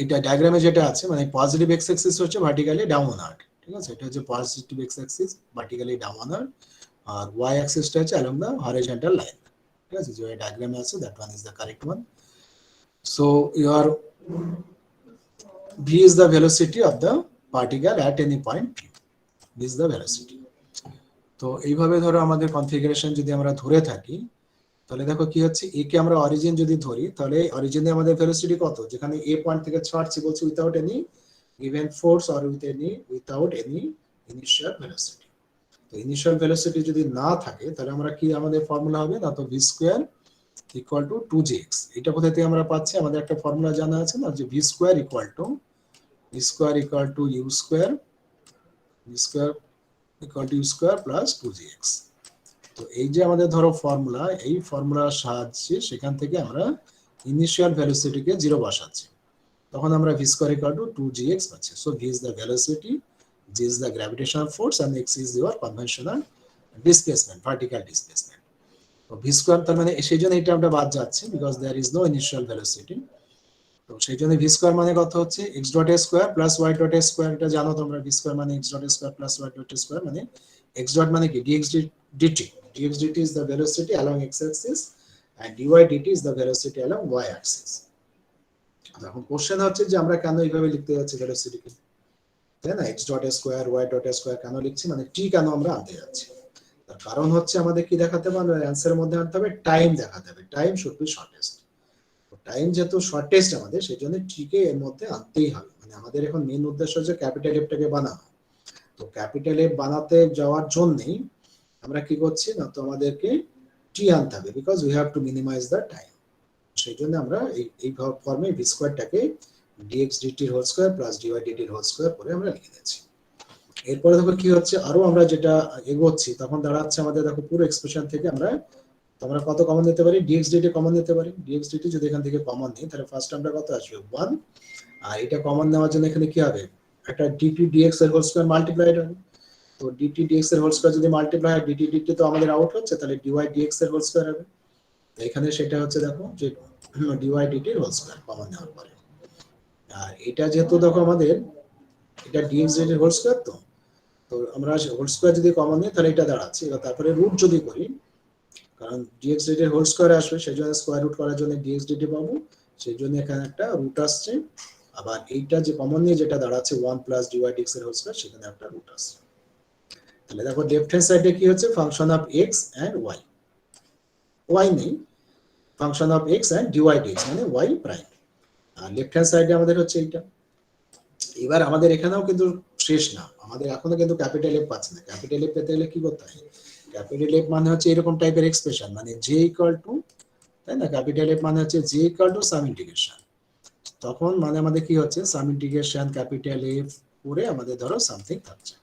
এটা ডায়াগ্রামে যেটা আছে, মানে পজিটিভ এক্স অ্যাক্সিস হচ্ছে ভার্টিক্যালি ডাউনওয়ার্ড, ঠিক আছে, এটা হচ্ছে positive x axis vertically downward, আর y অ্যাক্সিসটা হচ্ছে along the horizontal line, ঠিক আছে, যে ডায়াগ্রামে আছে that one is the correct one. So your v is the velocity of the particle at any point, v is the velocity. তো এইভাবে ধরো আমাদের কনফিগারেশন যদি আমরা ধরে থাকি, তাহলে দেখো কি হচ্ছে, এ কে আমরা অরিজিন যদি ধরি, তাহলে অরিজিনে আমাদের ভেলোসিটি কত, যেখানে এ পয়েন্ট থেকে ছাড়ছি বলছি without any given force or without any initial velocity. তো ইনিশিয়াল ভেলোসিটি যদি না থাকে তাহলে আমরা কি, আমাদের ফর্মুলা হবে না তো V square equal two 2gx। এটা কোথা থেকে আমরা পাচ্ছি, আমাদের একটা ফর্মুলা জানা আছে না, যে v square equal to u square, v square equal to u square plus 2gx। তো এই যে আমাদের ধরো ফর্মুলা, এই ফর্মুলার সাহায্যে সেখান থেকে আমরা ইনিশিয়াল ভেলোসিটিকে 0 বসাচ্ছি, তখন আমরা V square equal two 2gx পাচ্ছি। So V is the velocity, g is the gravitational force and x is your conventional displacement, vertical displacement. তো v square তার মানে সেই জন্য এটা আমরা বাদ যাচ্ছে, because there is no initial velocity. তো সেই জন্য v square মানে কত হচ্ছে x dot a square plus y dot a square, এটা জানো তোমরা, v square মানে x dot a square plus y dot a square, মানে x dot মানে কি dx dt, dx dt is the velocity along x axis and dy dt is the velocity along y axis. এখন কোশ্চেন হচ্ছে যে আমরা কেন এইভাবে লিখতে যাচ্ছি ভেলোসিটিকে, তাই না, x dot square y dot square কেন লিখছি, মানে t কেন আমরা আনতে যাচ্ছি, তার কারণ হচ্ছে আমাদের কি দেখাতে হবে, অ্যানসারের মধ্যে আনতে হবে টাইম দেখাতে হবে, time should B shortest. Time যেহেতু শর্টেস্ট আমাদের, সেই জন্য t কে এর মধ্যে আনতেই হবে। মানে আমাদের এখন মেইন উদ্দেশ্য হচ্ছে ক্যাপিটাল এফটাকে বানানো। তো ক্যাপিটাল এফ বানাতে যাওয়ার জন্যই আমরা কি করছি না, তো আমাদেরকে t আনতে হবে, because we have to minimise the time. সেই জন্য আমরা এই ফর্মে ভি স্কয়ারটাকে dx dt এর whole square plus dy dt এর হোল স্কয়ার করে আমরা লিখে দিচ্ছি। এরপরে দেখো কি হচ্ছে, আরো আমরা যেটা এগোচ্ছি তখন দাঁড়াচ্ছে আমাদের, দেখো পুরো এক্সপ্রেশন থেকে আমরা তো আমরা কত কমন নিতে পারি, dx dt কমন নিতে পারি। dx dt যদি এখান থেকে কমন নিই তাহলে ফার্স্ট আমরা কত আসবে 1, আর এটা কমন নেওয়ার জন্য এখানে কি হবে, একটা dt dx এর হোল স্কয়ার মাল্টিপ্লাইড হবে। তো dt dx এর হোল স্কয়ার যদি মাল্টিপ্লাই হয়, dt dt তো আমাদের আউট হচ্ছে, তাহলে dy dx এর হোল স্কয়ার হবে। তো এখানে সেটা হচ্ছে দেখো যে dy dt এর হোল স্কয়ার কমন নেওয়ার পরে, আর এটা যেহেতু দেখো আমাদের এটা dx dt এর হোল স্কয়ার, তো তো আমরা হোল স্কয়ার যদি কমন নিই তাহলে এটা দাঁড়াচ্ছে, এবার তারপরে রুট যদি করি, কারণ dx dt এর হোল স্কয়ার আসবে, সেই জন্য স্কয়ার রুট করার জন্য dx dt পাবো, সেই জন্য এখানে একটা রুট আসছে। আবার এইটা যে কমন নিয়ে যেটা দাঁড়াচ্ছে 1 প্লাস dy dx এর হোল স্কয়ার, সেখানে একটা রুট আসছে। তাহলে দেখো লেফট হ্যান্ড সাইডে কি হচ্ছে, function of x and y, y নেই, function of x and dy dx মানে y প্রাইম, আর লেফট হ্যান্ড সাইডে আমাদের হচ্ছে এইটা। এবার আমাদের এখানেও কিন্তু শেষ না, আমাদের এখনো কিন্তু ক্যাপিটাল এফ পাচ্ছি না। ক্যাপিটাল এফ পেতে গেলে কি করতে হয়, ক্যাপিটাল এফ মানে হচ্ছে এরকম টাইপের এক্সপ্রেশন, মানে j ইকুয়াল টু, তাই না, ক্যাপিটাল এফ মানে হচ্ছে j equal to some integration, তখন মানে আমাদের কি হচ্ছে সাম ইন্টিগ্রেশন ক্যাপিটাল এফ করে আমাদের ধরো সামথিং থাকছে,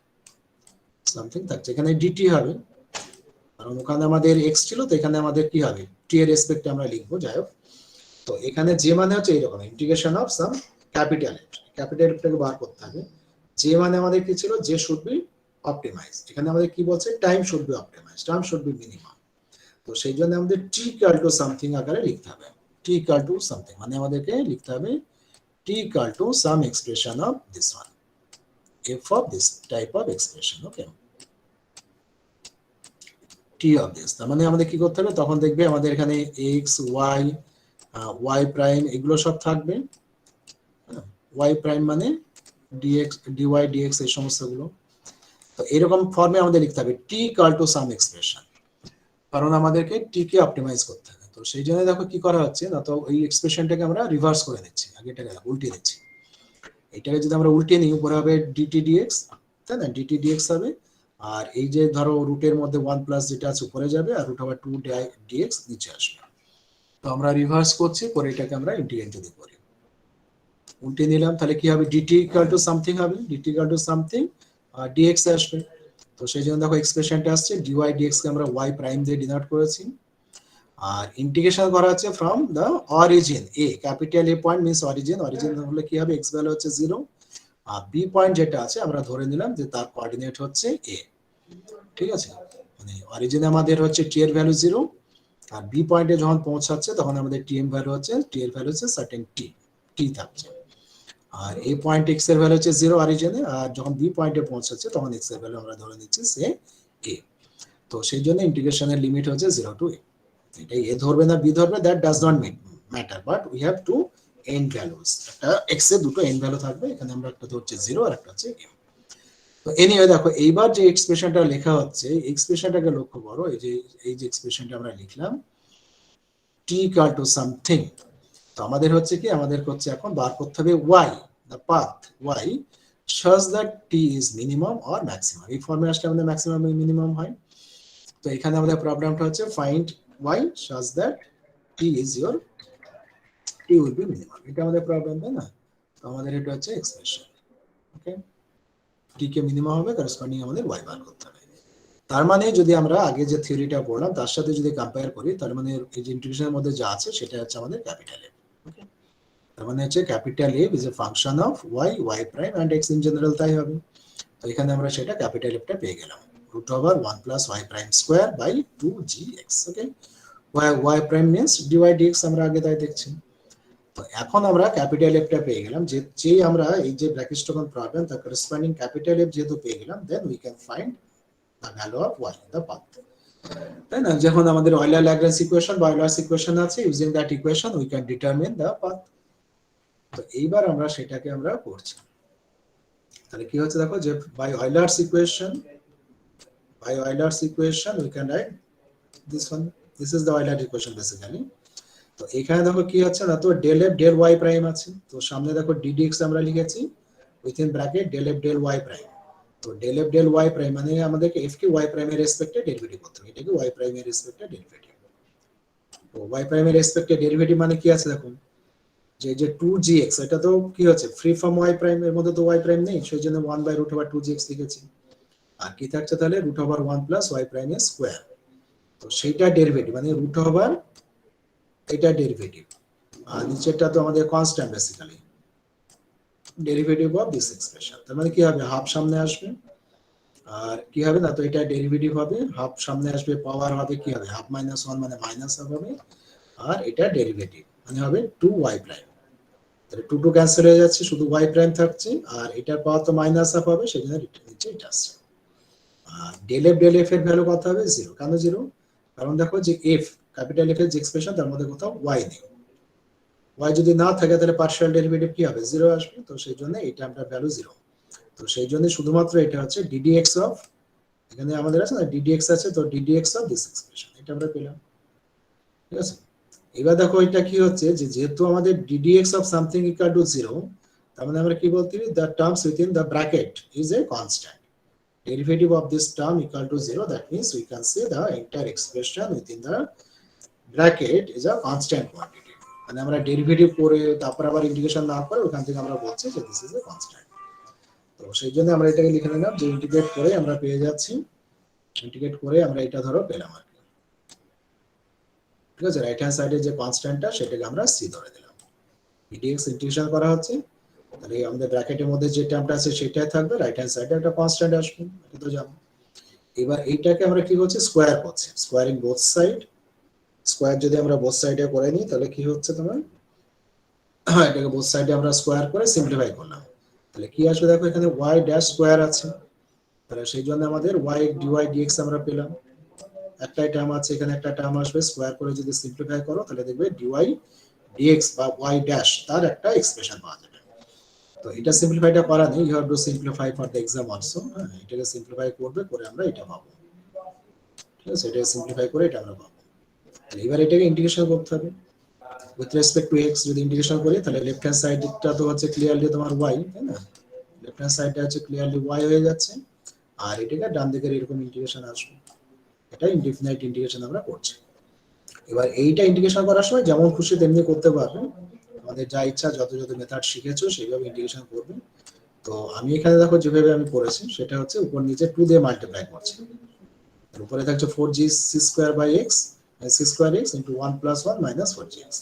এখানে dt হবে, কারণ ওখানে আমাদের x ছিল, তো এখানে আমাদের কি হবে t এর রেসপেক্টে আমরা লিখবো, যাই হোক। তো এখানে যে মানে হচ্ছে এইরকম ইন্টিগ্রেশন অফ সাম ক্যাপিটাল এফটাকে বার করতে হবে। যে মানে আমাদের কি ছিল, যে শুড বি অপটিমাইজ, এখানে আমাদের কি বলছে, time should be optimise, time should be minimum. তো সেই জন্য আমাদের টি ইকুয়াল টু সামথিং আকারে লিখতে হবে, টি ইকুয়াল টু সামথিং মানে আমাদেরকে লিখতে হবে t equal to some expression of this one, f of this type of expression, okay, t of this. তার মানে আমাদের কি করতে হবে, তখন দেখবে আমাদের এখানে এক্স ওয়াই, ওয়াই প্রাইম এগুলো সব থাকবে, ওয়াই প্রাইম মানে ডিএক্স ডিওয়াই ডিএক্স এই সমস্তগুলো। তো এরকম ফর্মে আমাদের লিখতে হবে t equal to some expression, কারণ আমাদেরকে টি কে অপটিমাইজ করতে হবে। তো সেই জন্য দেখো কি করা হচ্ছে না, তো এই এক্সপ্রেশনটাকে আমরা রিভার্স করে দিচ্ছি, আগেটাকে উল্টে দিচ্ছি। এটাকে যদি আমরা উল্টে নিই, উপরে হবে ডিটি ডিএক্স, তাই না, ডিটি ডিএক্স হবে, আর এই যে ধরো রুটের মধ্যে 1 প্লাস যেটা আছে উপরে যাবে, আর রুট ওভার 2 ডিএক্স নিচে আসবে। তো আমরা রিভার্স করছি, করে এটাকে আমরা ইন্টিগ্রেট যদি করি, উল্টে নিলাম, তাহলে কি হবে, ডিটি ইকুয়াল টু সামথিং হবে, ডিটি ইকুয়াল টু সামথিং আর ডিএক্স আসবে। তো সেই জন্য দেখো এক্সপ্রেশনটা আসছে ডিওয়াই ডিএক্স কে আমরা ওয়াই প্রাইম দিয়ে ডিনোট করেছি, আর ইন্টিগ্রেশন করা হচ্ছে from the origin, A capital A point means origin, origin হলে কি হবে, এক্স ভ্যালু হচ্ছে 0, আর বি পয়েন্ট যেটা আছে আমরা ধরে নিলাম যে তার কোঅর্ডিনেট হচ্ছে এ, ঠিক আছে, মানে অরিজিনে আমাদের হচ্ছে টি এর ভ্যালু 0, আর বি পয়েন্টে যখন পৌঁছাচ্ছে তখন আমাদের টি এম ভ্যালু হচ্ছে, টি এর ভ্যালু হচ্ছে সার্টেন টি, টি থাকছে, আর এ পয়েন্ট এক্স এর ভ্যালু হচ্ছে 0 অরিজিনে, আর যখন বি পয়েন্টে পৌঁছাচ্ছে তখন এক্স এর ভ্যালু আমরা ধরে নিচ্ছি সে এ। তো সেই জন্য ইন্টিগ্রেশনের লিমিট হচ্ছে 0 টু এ, এটা এ ধরবে না বি ধরবে that does not matter, but we have two N values, একটা এক্স এর দুটো এন ভ্যালু থাকবে, এখানে আমরা একটা হচ্ছে 0 আর একটা হচ্ছে এ। তো এনিওয়ে দেখো এইবার যে এক্সপ্রেশনটা লেখা হচ্ছে, এক্সপ্রেশনটাকে লক্ষ্য করো, এই যে এক্সপ্রেশনটা আমরা লিখলাম টি ইকুয়াল টু সামথিং, তো আমাদের হচ্ছে কি, আমাদের হচ্ছে এখন বার করতে হবে y, the path y such that t is minimum or maximum, এই ফর্মে আসলে আমাদের ম্যাক্সিমাম এবং মিনিমাম হয়। তো এখানে আমাদের প্রবলেমটা হচ্ছে find y such that t is your, t will be minimum, এটা আমাদের প্রবলেম, তাই না। তো আমাদের এটা হচ্ছে এক্সপ্রেশন, ওকে, t কে মিনিমাম হবে, করেসপন্ডিং আমাদের y বার করতে হবে। তার মানে যদি আমরা আগে যে থিওরিটা পড়লাম তার সাথে যদি কম্পেয়ার করি, তার মানে এই যে ইন্টিগ্রেশনের মধ্যে যা আছে সেটা হচ্ছে আমাদের ক্যাপিটাল এ, ওকে, তার মানে হচ্ছে capital A is a function of y, y prime and x in general, তাই হবে। তো এখানে আমরা সেটা ক্যাপিটাল এফটা পেয়ে গেলাম, root over 1 plus y prime square by 2gx, okay, y prime means dy dx আমরা আগে তাই দেখছি। তো এখন আমরা ক্যাপিটাল এফটা পেয়ে গেলাম, যে আমরা এই যে ব্র্যাকেটস্টোন প্রবলেম তার করেসপন্ডিং ক্যাপিটাল এফ যেহেতু পেয়ে গেলাম, then we can find the value of y, the path, তাই না। যখন আমাদের অয়লার ল্যাগ্রেঞ্জ ইকুয়েশন বা অয়লারস ইকুয়েশন আছে, using that equation we can determine the path. তো এইবার আমরা সেটাকে আমরা করছি, তাহলে কি হচ্ছে দেখো, যে by Euler's equation we can write this one, this is the Euler equation basically। তো এখানে দেখো কি হচ্ছে না, তো del F del Y prime আছে, তো সামনে দেখো ddx আমরা লিখেছি within bracket del F del Y prime. তো del F del Y prime মানে আমাদেরকে এফ কে ওয়াই প্রাইমের রেসপেক্টে ডেরিভেটিভ করতে হবে, এটাকে ওয়াই প্রাইমের রেসপেক্টে ডেরিভেটিভ। তো ওয়াই প্রাইমের রেসপেক্টে ডেরিভেটিভ মানে কি আছে দেখুন, যে 2gx এটা তো কি হচ্ছে ফ্রি ফ্রম ওয়াই প্রাইম, এর মধ্যে তো ওয়াই প্রাইম নেই, সেই জন্য 1/√2gx লিখেছি, আর কি থাকছে তাহলে √1 প্লাস ওয়াই প্রাইম এর স্কয়ার। তো সেইটা ডেরিভেটিভ মানে রুট ওভার এটা ডেরিভেটিভ, আর নিচেরটা তো আমাদের constant basically derivative of this expression. তার মানে কি হবে, হাফ সামনে আসবে, আর কি হবে না, তো এটা ডেরিভেটিভ হবে, হাফ সামনে আসবে, পাওয়ার হবে কি হবে, হাফ মাইনাস ওয়ান মানে মাইনাস হাফ হবে, আর এটা ডেরিভেটিভ মানে হবে 2y প্রাইম। তাহলে 2 ক্যান্সেল হয়ে যাচ্ছে, শুধু y প্রাইম থাকছে, আর এটার পাওয়ার তো মাইনাস হাফ হবে, সেই জন্য নিচে এটা আসছে। আর ডেল এফ এর ভ্যালু কত হবে, 0। কেন 0? কারণ দেখো যে এফ ক্যাপিটাল এফ এর যে এক্সপ্রেশন তার মধ্যে কোথাও y নেই, y যদি না থাকে তাহলে পার্শিয়াল ডেরিভেটিভ কি হবে, 0 আসবে। তো সেই জন্য এটা আমরা ভ্যালু 0। তো সেই জন্য শুধুমাত্র এটা হচ্ছে ddx অফ, এখানে আমাদের আছে না ddx আছে, তো ddx অফ দিস এক্সপ্রেশন এটা আমরা পেলাম। ঠিক আছে, এবার দেখো এটা কি হচ্ছে যে যেহেতু আমাদের ddx of something equal to 0, তার মানে আমরা কি বলতে পারি, the terms within the bracket is a constant, derivative of this term equal to 0, that means we can say the entire expression within the bracket is a constant quantity. মানে আমরা ডেরিভেটিভ করে তারপর আবার ইন্টিগ্রেশন না করে ওখান থেকে আমরা বলছি যে দিস ইজ এ কনস্ট্যান্ট। তো সেই জন্য আমরা এটাকে লিখে নিলাম যে ইন্টিগ্রেট করে আমরা পেয়ে যাচ্ছি, ইন্টিগ্রেট করে আমরা এটা ধরো পেলাম আর কি। ঠিক আছে, রাইট হ্যান্ড সাইডে যে কনস্ট্যান্টটা সেটাকে আমরা সি ধরে দিলাম, dx ইন্টিগ্রেশন করা হচ্ছে, তাহলে আমাদের ব্র্যাকেটের মধ্যে যে টার্মটা আছে সেটাই থাকবে, রাইট হ্যান্ড সাইডে একটা কনস্ট্যান্ট আসবে, এটা তো জানো। এবার এইটাকে আমরা কি করছি, স্কোয়ার করছি, স্কোয়ারিং বোথ সাইড। স্কোয়ার যদি আমরা বোথ সাইডে করে নিই তাহলে কি হচ্ছে তোমার, এটাকে বোথ সাইডে আমরা স্কোয়ার করে সিম্পলিফাই করলাম, তাহলে কি আসবে দেখো, এখানে y ড্যাশ স্কোয়ার আছে, তাহলে সেই জন্য আমাদের y dy dx আমরা পেলাম। একটাই টার্ম আছে, এখানে একটা টার্ম আসবে, স্কোয়ার করে যদি সিম্পলিফাই করো তাহলে দেখবে dy dx বা y ড্যাশ তার একটা এক্সপ্রেশন পাওয়া যাবে। তো এটা সিম্পলিফাইটা করা নেই, you have to simplify for the exam also. এটাকে সিম্পলিফাই করবে, করে আমরা এটা পাবো। ঠিক আছে, এটাকে সিম্পলিফাই করে এটা আমরা পাবো। এবার এটাকে ইন্টিগ্রেশন করতে হবে উইথ রেসপেক্ট টু x। যদি ইন্টিগ্রেশন করি তাহলে লেফট হ্যান্ড সাইডটা তো হচ্ছে ক্লিয়ারলি তোমার y, তাই না, লেফট হ্যান্ড সাইডটা হচ্ছে ক্লিয়ারলি y হয়ে যাচ্ছে, আর এটাকে ডান দিকের এরকম ইন্টিগ্রেশন আসবে, এটা ইনডিফিনাইট ইন্টিগ্রেশন আমরা করছি। এবার এইটা ইন্টিগ্রেশন করার সময় যেমন খুশি তেমনি করতে পারবে, আমাদের যা ইচ্ছা যত যত মেথড শিখেছো সেইভাবে ইন্টিগ্রেশন করবে। তো আমি এখানে দেখো যেভাবে আমি করেছি সেটা হচ্ছে উপর নিচে 2 দিয়ে মাল্টিপ্লাই করছি, উপরে থাকছে 4g c square by x, c square x into 1 plus 1 minus 4gx।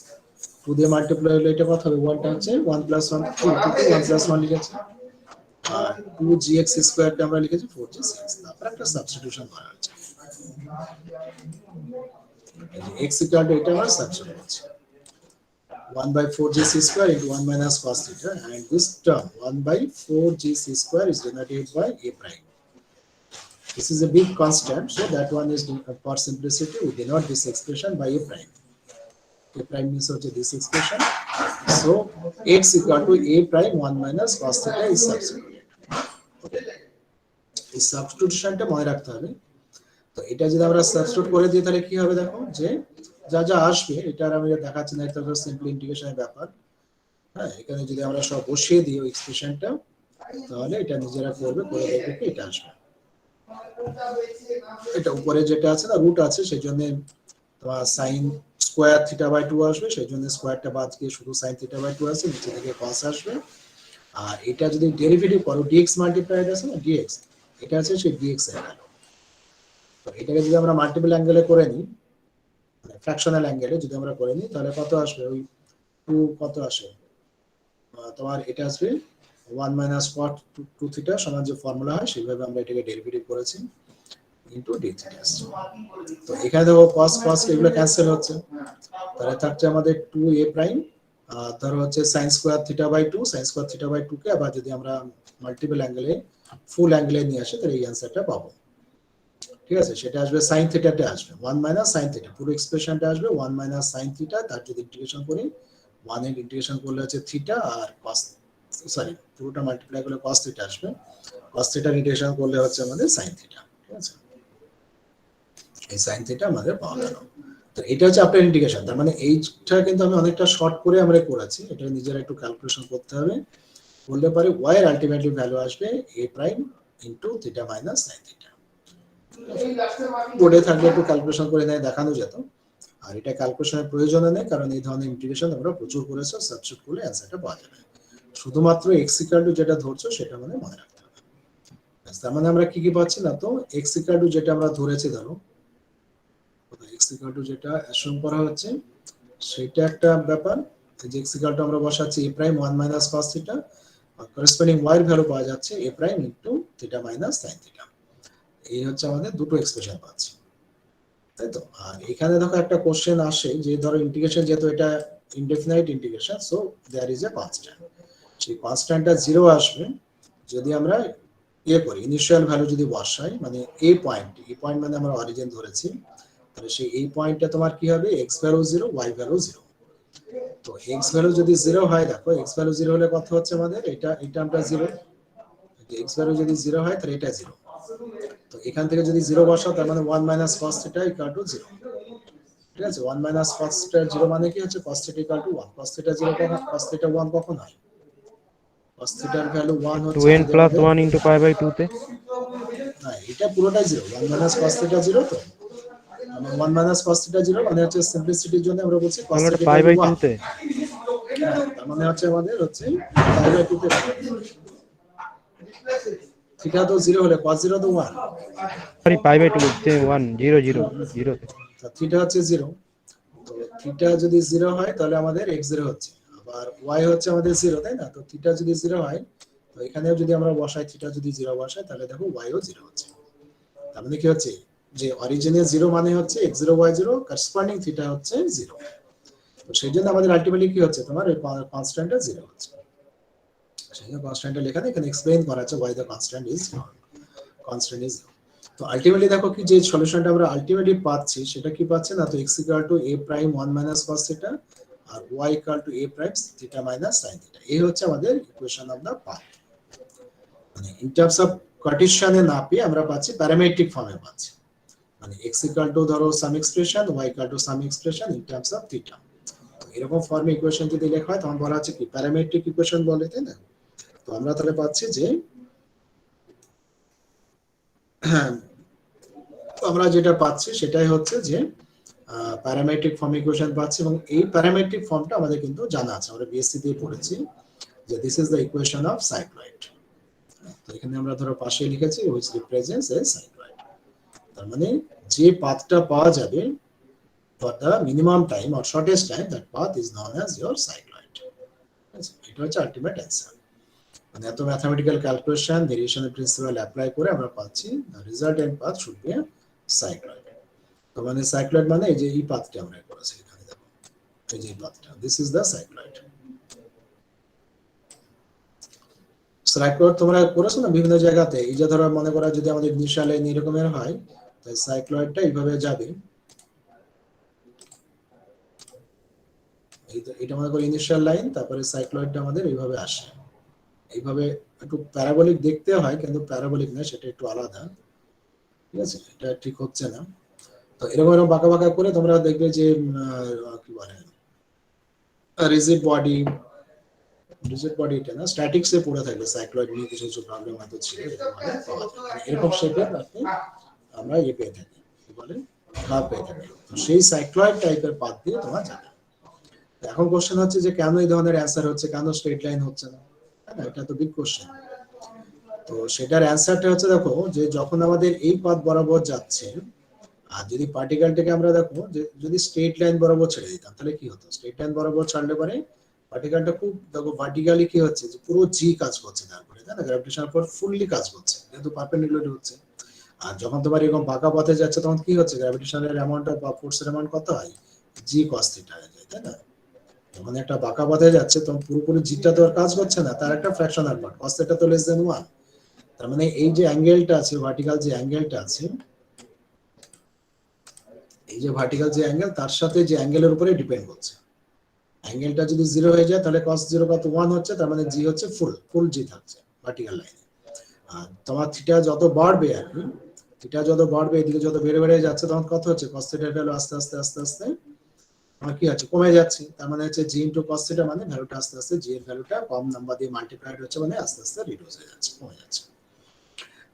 2 দিয়ে মাল্টিপ্লাই হলে এটা কত হবে, 1টা হচ্ছে 1 প্লাস 1 2 1 প্লাস 1 লিখেছি, আর 2gx স্কয়ারটা আমরা লিখেছি 4g6। তারপর একটা সাবস্টিটিউশন করা হচ্ছে, x ইকুয়াল টু এটা আমরা সাবস্টিটিউট করছি, 1 by 4gc square into 1 minus cos theta, and this term 1 by 4gc square is denoted by a prime. This is a big constant, so that one is, for simplicity we denote this expression by a prime. A prime means also this expression, so x equal to a prime 1 minus cos theta is substituted. এই সাবস্টিটিউশনটা মনে রাখতে হবে। তো এটা যদি আমরা সাবস্টিটিউট করে দিই তাহলে কি হবে দেখো, যে যা যা আসবে এটা আমি দেখাচ্ছি না, এটা সিম্পল ইন্টিগ্রেশনের ব্যাপার। হ্যাঁ, এখানে যদি আমরা সব বসিয়ে দিই ওই এক্সপ্রেশনটা, তাহলে এটা নিজেরা করবে, করে দেখবে কি এটা আসবে। এটা উপরে যেটা আছে না রুট আছে, সেই জন্য তোমার সাইন স্কোয়ার থিটা বাই 2 আসবে, সেই জন্য স্কোয়ারটা বাদ দিয়ে শুধু সাইন থিটা বাই 2 আছে, নিচে থেকে cos আসবে। আর এটা যদি ডেরিভেটিভ করো dx মাল্টিপ্লাইড আছে না dx, এটা আছে সেই dx এর ভ্যালু। তো এটাকে যদি আমরা মাল্টিপল অ্যাঙ্গেলে করে নিই, মানে ফ্র্যাকশনাল অ্যাঙ্গেলে যদি আমরা করে নিই তাহলে কত আসবে, ওই 2 কত আসে তোমার, এটা আসবে 1 মাইনাস cot 2 থিটা সমান যে ফর্মুলা হয় সেইভাবে আমরা এটাকে ডেরিভেটিভ করেছি ইনটু d থিটা আসছে। তো এখানে দেখো cos cos এগুলো ক্যান্সেল হচ্ছে, তাহলে থাকছে আমাদের 2a প্রাইম, আর ধরো হচ্ছে sin square theta by 2, sin square theta by 2 কে আবার যদি আমরা মাল্টিপল অ্যাঙ্গেলে ফুল অ্যাঙ্গেলে নিয়ে আসি তাহলে এই অ্যানসারটা পাবো। ঠিক আছে, সেটা আসবে sin থিটাতে আসবে 1 মাইনাস sin থিটা, পুরো এক্সপ্রেশনটা আসবে 1 মাইনাস sin থিটা, তার যদি ইন্টিগ্রেশন করি 1 এর ইন্টিগ্রেশন করলে হচ্ছে থিটা, আর cos সরি পুরোটা মাল্টিপ্লাই করলে cos থিটা আসবে, cos থিটার ইন্টিগ্রেশন করলে হচ্ছে আমাদের sin থিটা। ঠিক আছে, এই sin থিটা আমাদের পাওয়া গেল। তো এটা হচ্ছে আপনার ইন্টিগ্রেশন, তার মানে এইটা কিন্তু আমি অনেকটা শর্ট করে আমরা করেছি, এটা নিজেরা একটু ক্যালকুলেশন করতে হবে, বললে পারে y এর আলটিমেটলি ভ্যালু আসবে a prime into theta minus sin theta. বোর্ডে থাকলে একটু ক্যালকুলেশন করে নেয় দেখানো যেত, আর এটা ক্যালকুলেশনের প্রয়োজন নেই, কারণ এই ধরনের ইন্টিগ্রেশন আমরা প্রচুর করেছি, সাবস্টিটিউট করলে অ্যানসারটা পাওয়া যাবে। শুধুমাত্র x ইকুয়াল টু যেটা ধরছো সেটা মানে মনে রাখতে হবে। তার মানে আমরা কি কি পাচ্ছি না, তো x ইকুয়াল টু যেটা আমরা ধরেছি, ধরো x ইকুয়াল টু যেটা অ্যাসিউম করা হচ্ছে সেটা একটা ব্যাপার, যে x ইকুয়াল টু আমরা বসাচ্ছি a prime 1 minus cos theta, আর করেসপন্ডিং y এর ভ্যালু পাওয়া যাচ্ছে a prime into theta minus sin theta. এই হচ্ছে আমাদের দুটো এক্সপ্রেশন পাচ্ছি, তাই তো। আর এখানে দেখো একটা কোশ্চেন আসে যে ধরো ইন্টিগ্রেশন, যেহেতু এটা indefinite integration, so there is a constant. সেই কনস্ট্যান্টটা 0 আসবে যদি আমরা করি ইনিশিয়াল ভ্যালু যদি বসাই, মানে এই পয়েন্ট মানে আমরা অরিজিন ধরেছি, তাহলে সেই এই পয়েন্টটা তোমার কি হবে, x ভ্যালু 0 y ভ্যালু 0। তো x ভ্যালু যদি 0 হয়, দেখো x ভ্যালু 0 হলে কত হচ্ছে আমাদের, এটা আমরা 0, x ভ্যালু যদি 0 হয় তাহলে এটা 0। তো এখান থেকে যদি 0 বসাও তার মানে 1 minus cos theta equal to 0। ঠিক আছে, 1 মাইনাস cos থিটা 0 মানে কি হচ্ছে cos theta equal to 1। cos theta 0 কখন, cos থিটা 1 কখন হয়, cos থিটার ভ্যালু 1 হচ্ছে 2n যদি প্লাস আমাদের, 1 ইন্টু পাই বাই 2 তে। না এটা পুরোটাই 0, 1 মাইনাস cos থিটা 0, তো মানে 1 মাইনাস cos থিটা 0 মানে হচ্ছে সিম্পলিসিটির জন্য আমরা বলছি cos তাহলে থিটা এটা পাই ইকুয়াল বাই টু 2 1। তে। তার মানে হচ্ছে আমাদের হচ্ছে পাই বাই 2 তে, থিটা তো 0 হলে cos 0 তো 1, সরি পাই বাই 2 তে 1 0 0 0 তে। থিটা হচ্ছে 0। তো থিটা যদি 0 হয় তাহলে আমাদের x 0 হচ্ছে, আবার y হচ্ছে আমাদের 0, তাই না। তো থিটা যদি 0 হয়, তো এখানেও যদি আমরা বসাই থিটা যদি 0 বসাই, তাহলে দেখো y ও 0 হচ্ছে। তার মানে কি হচ্ছে, যে অরিজিনে 0 মানে হচ্ছে x 0 y 0, করেসপন্ডিং থিটা হচ্ছে 0। তো সেই জন্য আমাদের আলটিমেটলি কি হচ্ছে, তোমার এই কনস্ট্যান্টটা 0 হচ্ছে। সেই জন্য কনস্ট্যান্টটা লেখা এখানে এক্সপ্লেইন করা আছে why the constant is 0, constant is 0। তো আলটিমেটলি দেখো কি যে সলিউশনটা আমরা আলটিমেটলি পাচ্ছি সেটা কি পাচ্ছি না, তো x equal to a prime 1 minus cos theta আর y equal to a prime theta minus sin theta. এই হচ্ছে আমাদের ইকুয়েশন অফ দা পাথ। মানে ইন টার্মস অফ কার্টেসিয়ানে না পেয়ে আমরা পাচ্ছি প্যারামেট্রিক ফর্মে পাচ্ছি, মানে x ইকুয়াল টু ধরো some expression, y equal to some expression in terms of theta. এরকম ফর্মে ইকুয়েশন যদি লেখা হয় তখন বলা হচ্ছে কি প্যারামেট্রিক ইকুয়েশন বলে, তাই না। তো আমরা তাহলে পাচ্ছি যে হ্যাঁ, আমরা যেটা পাচ্ছি সেটাই হচ্ছে যে প্যারামেট্রিক ফর্ম ইকুয়েশন পাচ্ছি, এবং এই প্যারামেট্রিক ফর্মটা আমাদের কিন্তু জানা আছে, আমরা বিএসসি দিয়ে পড়েছি যে this is the equation of cycloid. তো এখানে আমরা ধরো পাশে লিখেছি which represents a cycloid, তার মানে যে পাথটা পাওয়া যাবে for the minimum time or shortest time, that path is known as your cycloid। এটা হচ্ছে আলটিমেট অ্যান্সার। মানে এত ম্যাথমেটিক্যাল ক্যালকুলেশন ভেরিয়েশনের প্রিন্সিপাল অ্যাপ্লাই করে আমরা পাচ্ছি the resultant path should be a cycloid। তো মানে সাইক্লয়েড মানে এই যে এই পাথটা আমরা করেছি এখানে, দেখো এই যে পাথটা, this is the cycloid. Cycloid তোমরা করেছো না বিভিন্ন জায়গাতে, এই যে ধরো মনে করা যদি আমাদের ইনিশিয়াল লাইন এরকমের হয়, তাই সাইক্লয়েডটা এইভাবে যাবে, এটা মনে করো ইনিশিয়াল লাইন, তারপরে সাইক্লয়েডটা আমাদের এইভাবে আসে, এইভাবে একটু প্যারাবোলিক দেখতে হয় কিন্তু প্যারাবোলিক না, সেটা একটু আলাদা। ঠিক আছে, এটা ঠিক হচ্ছে না। তো এরকম এরকম বাঁকা বাঁকা করে তোমরা দেখবে যে কি বলে রিজিড বডি, রিজিড বডি এটা না স্ট্যাটিক্সে পড়ে থাকলে সাইক্লয়েড নিয়ে কিছু কিছু প্রবলেম হয়তো ছিল, এরকম শেপের আপনি আমরা ইয়ে পেয়ে থাকি, কি বলে কার্ভ পেয়ে থাকি। তো সেই সাইক্লয়েড টাইপের পাথ দিয়ে তোমার যাবে। এখন কোশ্চেন হচ্ছে যে কেন এই ধরনের অ্যান্সার হচ্ছে, কেন স্ট্রেট লাইন হচ্ছে না, এটা তো বিগ কোশ্চেন। তো সেটার অ্যান্সারটা হচ্ছে দেখো যে যখন আমাদের এই পথ বরাবর যাচ্ছে, আর যদি পার্টিকেলটাকে আমরা দেখো যে যদি স্ট্রেট লাইন বরাবর ছেড়ে দিতাম তাহলে কি হতো, স্ট্রেট লাইন বরাবর ছাড়লে পরে পার্টিকেলটা খুব দেখো ভার্টিক্যালি কি হচ্ছে যে পুরো জি কাজ করছে, তারপরে তাই না গ্র্যাভিটেশন ফোর্স ফুললি কাজ করছে কিন্তু পারপেন্ডিকুলার হচ্ছে। আর যখন তোমার এরকম বাঁকা পথে যাচ্ছে তখন কি হচ্ছে, গ্র্যাভিটেশনের অ্যামাউন্ট বা ফোর্সের অ্যামাউন্ট কত হয়, জি কস থিটা হয়ে যায়, তাই না। যখন একটা বাঁকা পথে যাচ্ছে তখন পুরোপুরি জিটা তো আর কাজ করছে না, তার একটা ফ্র্যাকশনাল পার্ট কস থিটা তো লেস দেন 1। তার মানে এই যে অ্যাঙ্গেলটা আছে, ভার্টিক্যাল যে অ্যাঙ্গেলটা আছে, এই যে ভার্টিক্যাল যে অ্যাঙ্গেল তার সাথে যে অ্যাঙ্গেলের উপরে ডিপেন্ড করছে। অ্যাঙ্গেলটা যদি 0 হয়ে যায় তাহলে cos 0 কত 1 হচ্ছে, তার মানে জি হচ্ছে ফুল জি থাকছে ভার্টিক্যাল লাইনে। আর তোমার থিটা যত বাড়বে আর কি, থিটা যত বাড়বে এদিকে যত বেড়ে বেড়ে যাচ্ছে তখন কত হচ্ছে cos থিটার ভ্যালু আস্তে আস্তে আস্তে আস্তে আমার কি আছে কমে যাচ্ছে। তার মানে হচ্ছে জি ইনটু cos থিটা, মানে ভ্যালুটা আস্তে আস্তে জি এর ভ্যালুটা কম নাম্বার দিয়ে মাল্টিপ্লাইড হচ্ছে, মানে আস্তে আস্তে রিডিউস হয়ে যাচ্ছে, কমে যাচ্ছে।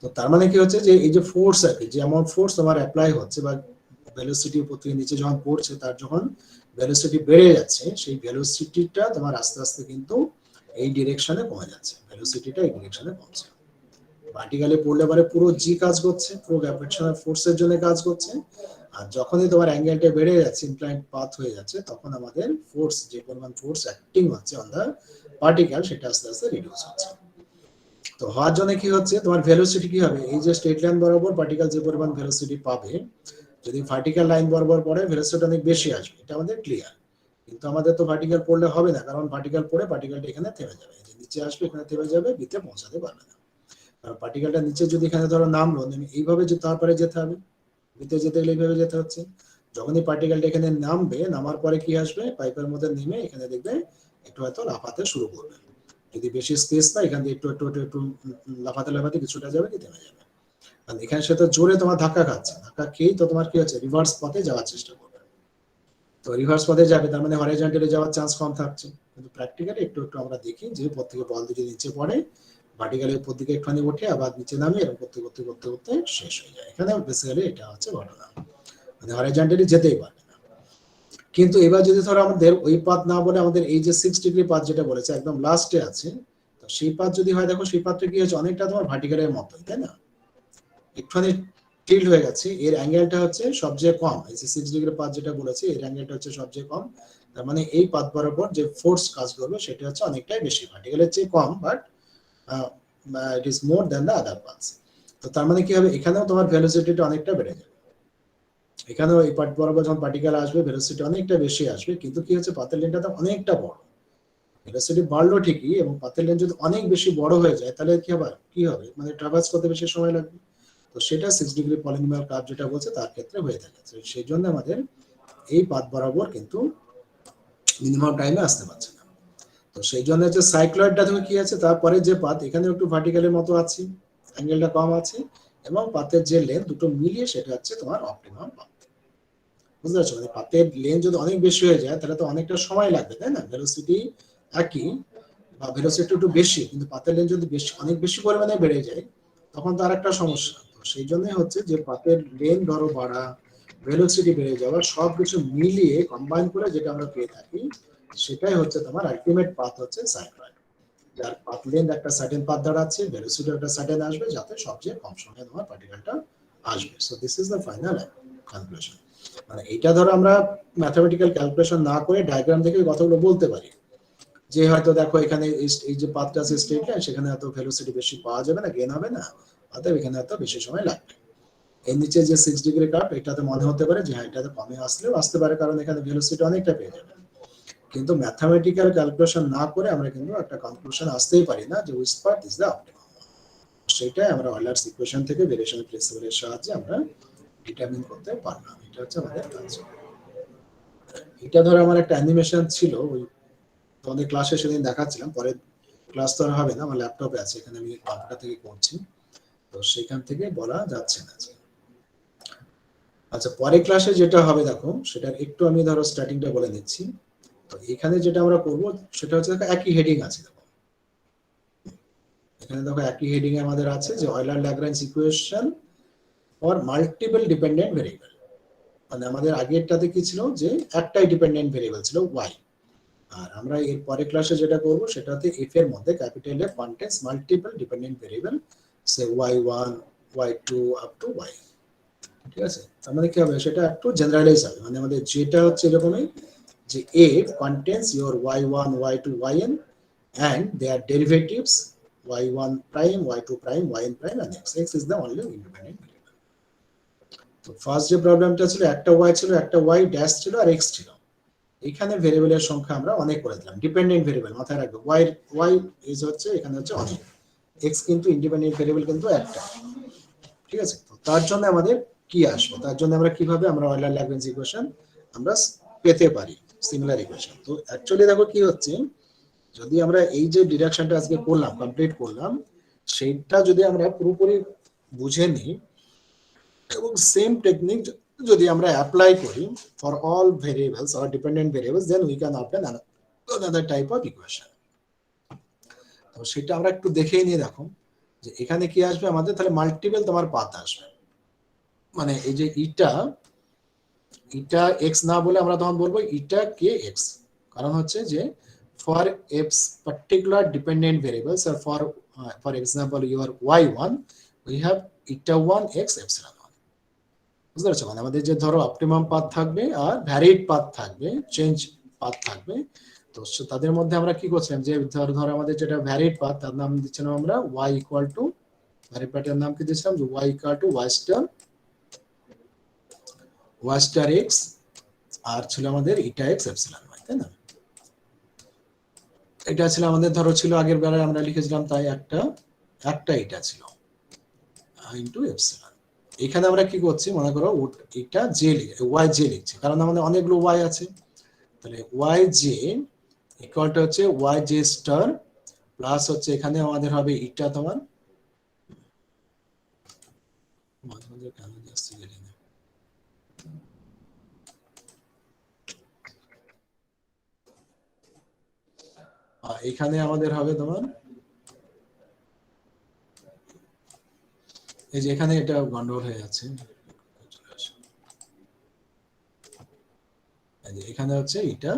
তো তার মানে কি হচ্ছে যে এই যে ফোর্স আর কি, যে অ্যামাউন্ট ফোর্স তোমার অ্যাপ্লাই হচ্ছে বা ভেলোসিটি উপর থেকে নিচে যখন পড়ছে, তার যখন ভেলোসিটি বেড়ে যাচ্ছে সেই ভেলোসিটিটা তোমার আস্তে আস্তে কিন্তু এই ডিরেকশনে কমে যাচ্ছে, ভেলোসিটিটা এই ডিরেকশনে কমছে। ভার্টিক্যালি পড়লে পরে পুরো জি কাজ করছে, পুরো গ্র্যাভিটেশনাল ফোর্সের জন্য কাজ করছে, আর যখনই তোমার অ্যাঙ্গেলটা বেড়ে যাচ্ছে, ইনক্লাইন্ড পাথ হয়ে যাচ্ছে, তখন আমাদের ফোর্স, যে পরিমাণ ফোর্স অ্যাক্টিং হচ্ছে অন দ্য পার্টিকেল, সেটা আস্তে আস্তে রিডিউস হচ্ছে। তো হওয়ার জন্য কি হচ্ছে, তোমার ভেলোসিটি কি হবে, এই যে স্ট্রেট লাইন বরাবর পার্টিকেল যে পরিমাণ ভেলোসিটি পাবে, যদি ভার্টিক্যাল লাইন বরাবর পড়ে ভেলোসিটি অনেক বেশি আসবে, এটা আমাদের ক্লিয়ার। কিন্তু আমাদের তো ভার্টিক্যাল পড়লে হবে না, কারণ ভার্টিক্যাল পড়ে পার্টিকেলটা এখানে থেমে যাবে, যে নিচে আসবে এখানে থেমে যাবে, বিতে পৌঁছাতে পারবে না। কারণ পার্টিকেলটা নিচে যদি এখানে ধরো নামলো, এইভাবে তারপরে যেতে হবে, বিতে যেতে গেলে এইভাবে যেতে হচ্ছে। যখনই পার্টিকেলটা এখানে নামবে, নামার পরে কি আসবে, পাইপের মধ্যে নেমে এখানে দেখবে একটু হয়তো লাফাতে শুরু করবে। যদি বেশি স্পেস পায়, এখান থেকে একটু একটু একটু একটু লাফাতে লাফাতে কিছুটা যাবে, কি থেমে যাবে। কারণ এখানে সে তো জোরে তোমার ধাক্কা খাচ্ছে, ধাক্কা খেয়েই তো তোমার কি হচ্ছে, রিভার্স পথে যাওয়ার চেষ্টা করবে। তো রিভার্স পথে যাবে, তার মানে হরাইজন্টালি যাওয়ার চান্স কম থাকছে। কিন্তু প্র্যাকটিক্যালি একটু একটু আমরা দেখি যে উপর থেকে বল দিকে নিচে পড়ে, ভার্টিক্যালি উপর দিকে একটুখানি ওঠে, আবার নিচে নামে, এরকম করতে করতে করতে করতে শেষ হয়ে যায়। এখানে বেসিক্যালি এটা হচ্ছে ঘটনা, মানে হরাইজন্টালি যেতেই পারবে না। কিন্তু এবার যদি ধরো আমাদের ওই পাথ না বলে আমাদের এই যে 6 ডিগ্রি পাথ যেটা বলেছে একদম লাস্টে আছে, তো সেই পাথ যদি হয়, দেখো সেই পাথটা কি হচ্ছে, অনেকটা তোমার ভার্টিক্যালের মতোই, তাই না, একটুখানি টিল্ট হয়ে গেছে, এর অ্যাঙ্গেলটা হচ্ছে সবচেয়ে কম, এই যে 6 ডিগ্রি পাথ যেটা বলেছে এর অ্যাঙ্গেলটা হচ্ছে সবচেয়ে কম। তার মানে এই পাথ বরাবর যে ফোর্স কাজ করবে সেটা হচ্ছে অনেকটাই বেশি, ভার্টিক্যালের চেয়ে কম, but it is more than the other paths. তো তার মানে কি হবে, এখানেও তোমার ভেলোসিটিটা অনেকটা বেড়ে যাবে। এখানেও এই পার্ট বরাবর যখন পার্টিকেল আসবে, ভেলোসিটি অনেকটা বেশি আসবে, কিন্তু কি হচ্ছে, পাথের লেনটা তো অনেকটা বড়, ভেলোসিটি বাড়লো ঠিকই, এবং পাথের লেন যদি অনেক বেশি বড় হয়ে যায়, তাহলে কি হবে, মানে ট্রাভার্স করতে বেশি সময় লাগবে। তো সেটা 6 ডিগ্রি পলিনোমিয়াল কার্ভ যেটা বলছে তার ক্ষেত্রে হয়ে থাকে। সেই জন্য আমাদের এই পাথ বরাবর কিন্তু মিনিমাম টাইমে আসতে পারছে না। তো সেই জন্য হচ্ছে সাইক্লয়েডটা থেকে কি আছে, তারপরে যে পাথ, এখানে একটু ভার্টিক্যালের মতো আছে, অ্যাঙ্গেলটা কম আছে, এবং পাথের যে লেন দুটো মিলিয়ে সেটা হচ্ছে তোমার অপটিমাম পাথ। বুঝতে পারছো, মানে পাথের লেন যদি অনেক বেশি হয়ে যায়, তাহলে তো অনেকটা সময় লাগবে, তাই না, ভেলোসিটি একই বা ভেলোসিটি একটু বেশি, কিন্তু পাথের লেন যদি বেশি অনেক বেশি পরিমাণে বেড়ে যায়, তখন তো আর একটা সমস্যা। তো সেই জন্যই হচ্ছে যে পাথের লেন ধরো বাড়া, ভেলোসিটি বেড়ে যাওয়া, সবকিছু মিলিয়ে কম্বাইন করে যেটা আমরা পেয়ে থাকি, সেটাই হচ্ছে তোমার আলটিমেট পাথ হচ্ছে সাইক্লয়েড, যার পাথ লেন্থ একটা সার্টেন পাথ দাঁড়াচ্ছে, ভেলোসিটি একটা সার্টেন আসবে, যাতে সবচেয়ে কম সময়ে তোমার পার্টিকেলটা আসবে। So this is the final conclusion. মানে এটা ধরো আমরা ম্যাথমেটিক্যাল ক্যালকুলেশন না করে ডায়াগ্রাম থেকে কথাগুলো বলতে পারি, যে হয়তো দেখো এখানে এই যে পাথটা আছে স্ট্রেট লাইন, সেখানে এত ভেলোসিটি বেশি পাওয়া যাবে না, গেইন হবে না, অতএব এখানে এত বেশি সময় লাগবে। এর নিচে যে 6 ডিগ্রি কার্ভ, এটাতে মনে হতে পারে যে হ্যাঁ, এটাতে কমে আসলেও আসতে পারে, কারণ এখানে ভেলোসিটি অনেকটা পেয়ে যাবে। কিন্তু ম্যাথমেটিক্যাল ক্যালকুলেশন না করে আমরা কিন্তু একটা কনক্লুশন আসতেই পারি না যে which path is the optimum. সেটাই আমরা অয়লার্স ইকুয়েশন থেকে ভেরিয়েশন প্রিন্সিপালের সাহায্যে আমরা ডিটারমিন করতে পারলাম। এটা হচ্ছে আমাদের কাজ। এটা ধরো আমার একটা অ্যানিমেশন ছিল, ওই তোমাদের ক্লাসে সেদিন দেখাচ্ছিলাম, পরে ক্লাস তো আর হবে না, আমার ল্যাপটপে আছে, এখানে আমি কম্পিউটার থেকে করছি, তো সেখান থেকে বলা যাচ্ছে না। আচ্ছা, পরে ক্লাসে যেটা হবে দেখো, সেটার একটু আমি ধরো স্টার্টিংটা বলে দিচ্ছি। তো এখানে যেটা আমরা করব সেটা হচ্ছে দেখো একই হেডিং আছে, দেখো এখানে দেখো একই হেডিং এ আমাদের আছে যে Euler Lagrange equation for multiple dependent variable. মানে আমাদের আগেরটাতে কি ছিল, যে একটাই ডিপেন্ডেন্ট ভেরিয়েবল ছিল ওয়াই, আর আমরা এর পরে ক্লাসে যেটা করব সেটাতে এফ এর মধ্যে capital F contains multiple dependent variable, say y1 y2 up to y। ঠিক আছে, তার মানে কি হবে, সেটা একটু জেনারেলাইজ হবে, মানে আমাদের যেটা হচ্ছে এরকমই, যে a contains your y1 y2 yn and their derivatives y1 prime y2 prime yn prime and x is the only independent variable। তো ফার্স্ট যে প্রবলেমটা ছিল, একটা y ছিল, একটা y ড্যাশ ছিল, আর x ছিল। এখানে ভেরিয়েবলের সংখ্যা আমরা অনেক করে দিলাম, ডিপেন্ডেন্ট ভেরিয়েবল মাথায় রাখবে, y ইজ হচ্ছে এখানে হচ্ছে অনেক, x কিন্তু ইন্ডিপেন্ডেন্ট ভেরিয়েবল কিন্তু একটা। ঠিক আছে, তো তার জন্য আমাদের কি আসবে, তার জন্য আমরা কিভাবে আমরা অয়লার ল্যাগ্রেঞ্জ ইকুয়েশন আমরা পেতে পারি, সিমিলার ইকুয়েশন। তো অ্যাকচুয়ালি দেখো কি হচ্ছে, যদি আমরা এই যে ডিরেকশনটা আজকে করলাম, কমপ্লিট করলাম, সেইটা যদি আমরা পুরোপুরি বুঝে নিই এবং সেম টেকনিক যদি আমরা অ্যাপ্লাই করি for all variables or dependent variables, then we can obtain another type of equation. তো সেটা আমরা একটু দেখেই নিয়ে দেখো, যে এখানে কি আসবে আমাদের, তাহলে মাল্টিপল তোমার পাথ আসবে, মানে এই যে ইটা এক্স না বলে আমরা তখন বলবো ইটা কে এক্স, কারণ হচ্ছে যে for x particular dependent variables আর for example your y1 we have eta1 x epsilon 1। বুঝতে পারছো? মানে আমাদের যে ধরো অপটিমাম পাথ থাকবে আর ভ্যারিড পাথ থাকবে, চেঞ্জ পাথ থাকবে। তো তাদের মধ্যে আমরা কি করছিলাম, যে ধরো আমাদের যেটা ভ্যারিড পাথ তার নাম দিচ্ছিলাম আমরা y ইকুয়াল টু, ভ্যারিড পাথের নাম কি দিয়েছিলাম, যে y equal two y star x, আর ছিল আমাদের ইটা x এপসিলন y, তাই না? এটা ছিল আমাদের, ধরো ছিল আগের বেলায় আমরা লিখেছিলাম তাই একটা এটা ছিল ইনটু এপসিলন। এখানে আমরা কি করছি, মনে করো এটা জে ওয়াই জে লিখছি, কারণ আমাদের অনেকগুলো ওয়াই আছে। তাহলে ওয়াই জে ইকুয়াল টু হচ্ছে ওয়াই জে স্টার প্লাস হচ্ছে এখানে আমাদের হবে ইটা তোমার, মাঝে মাঝে কেন যাচ্ছে জানি না, এখানে আমাদের হবে তোমার, এই যে এখানে এটা গন্ডগোল হয়ে যাচ্ছে, এখানে হচ্ছে এটা,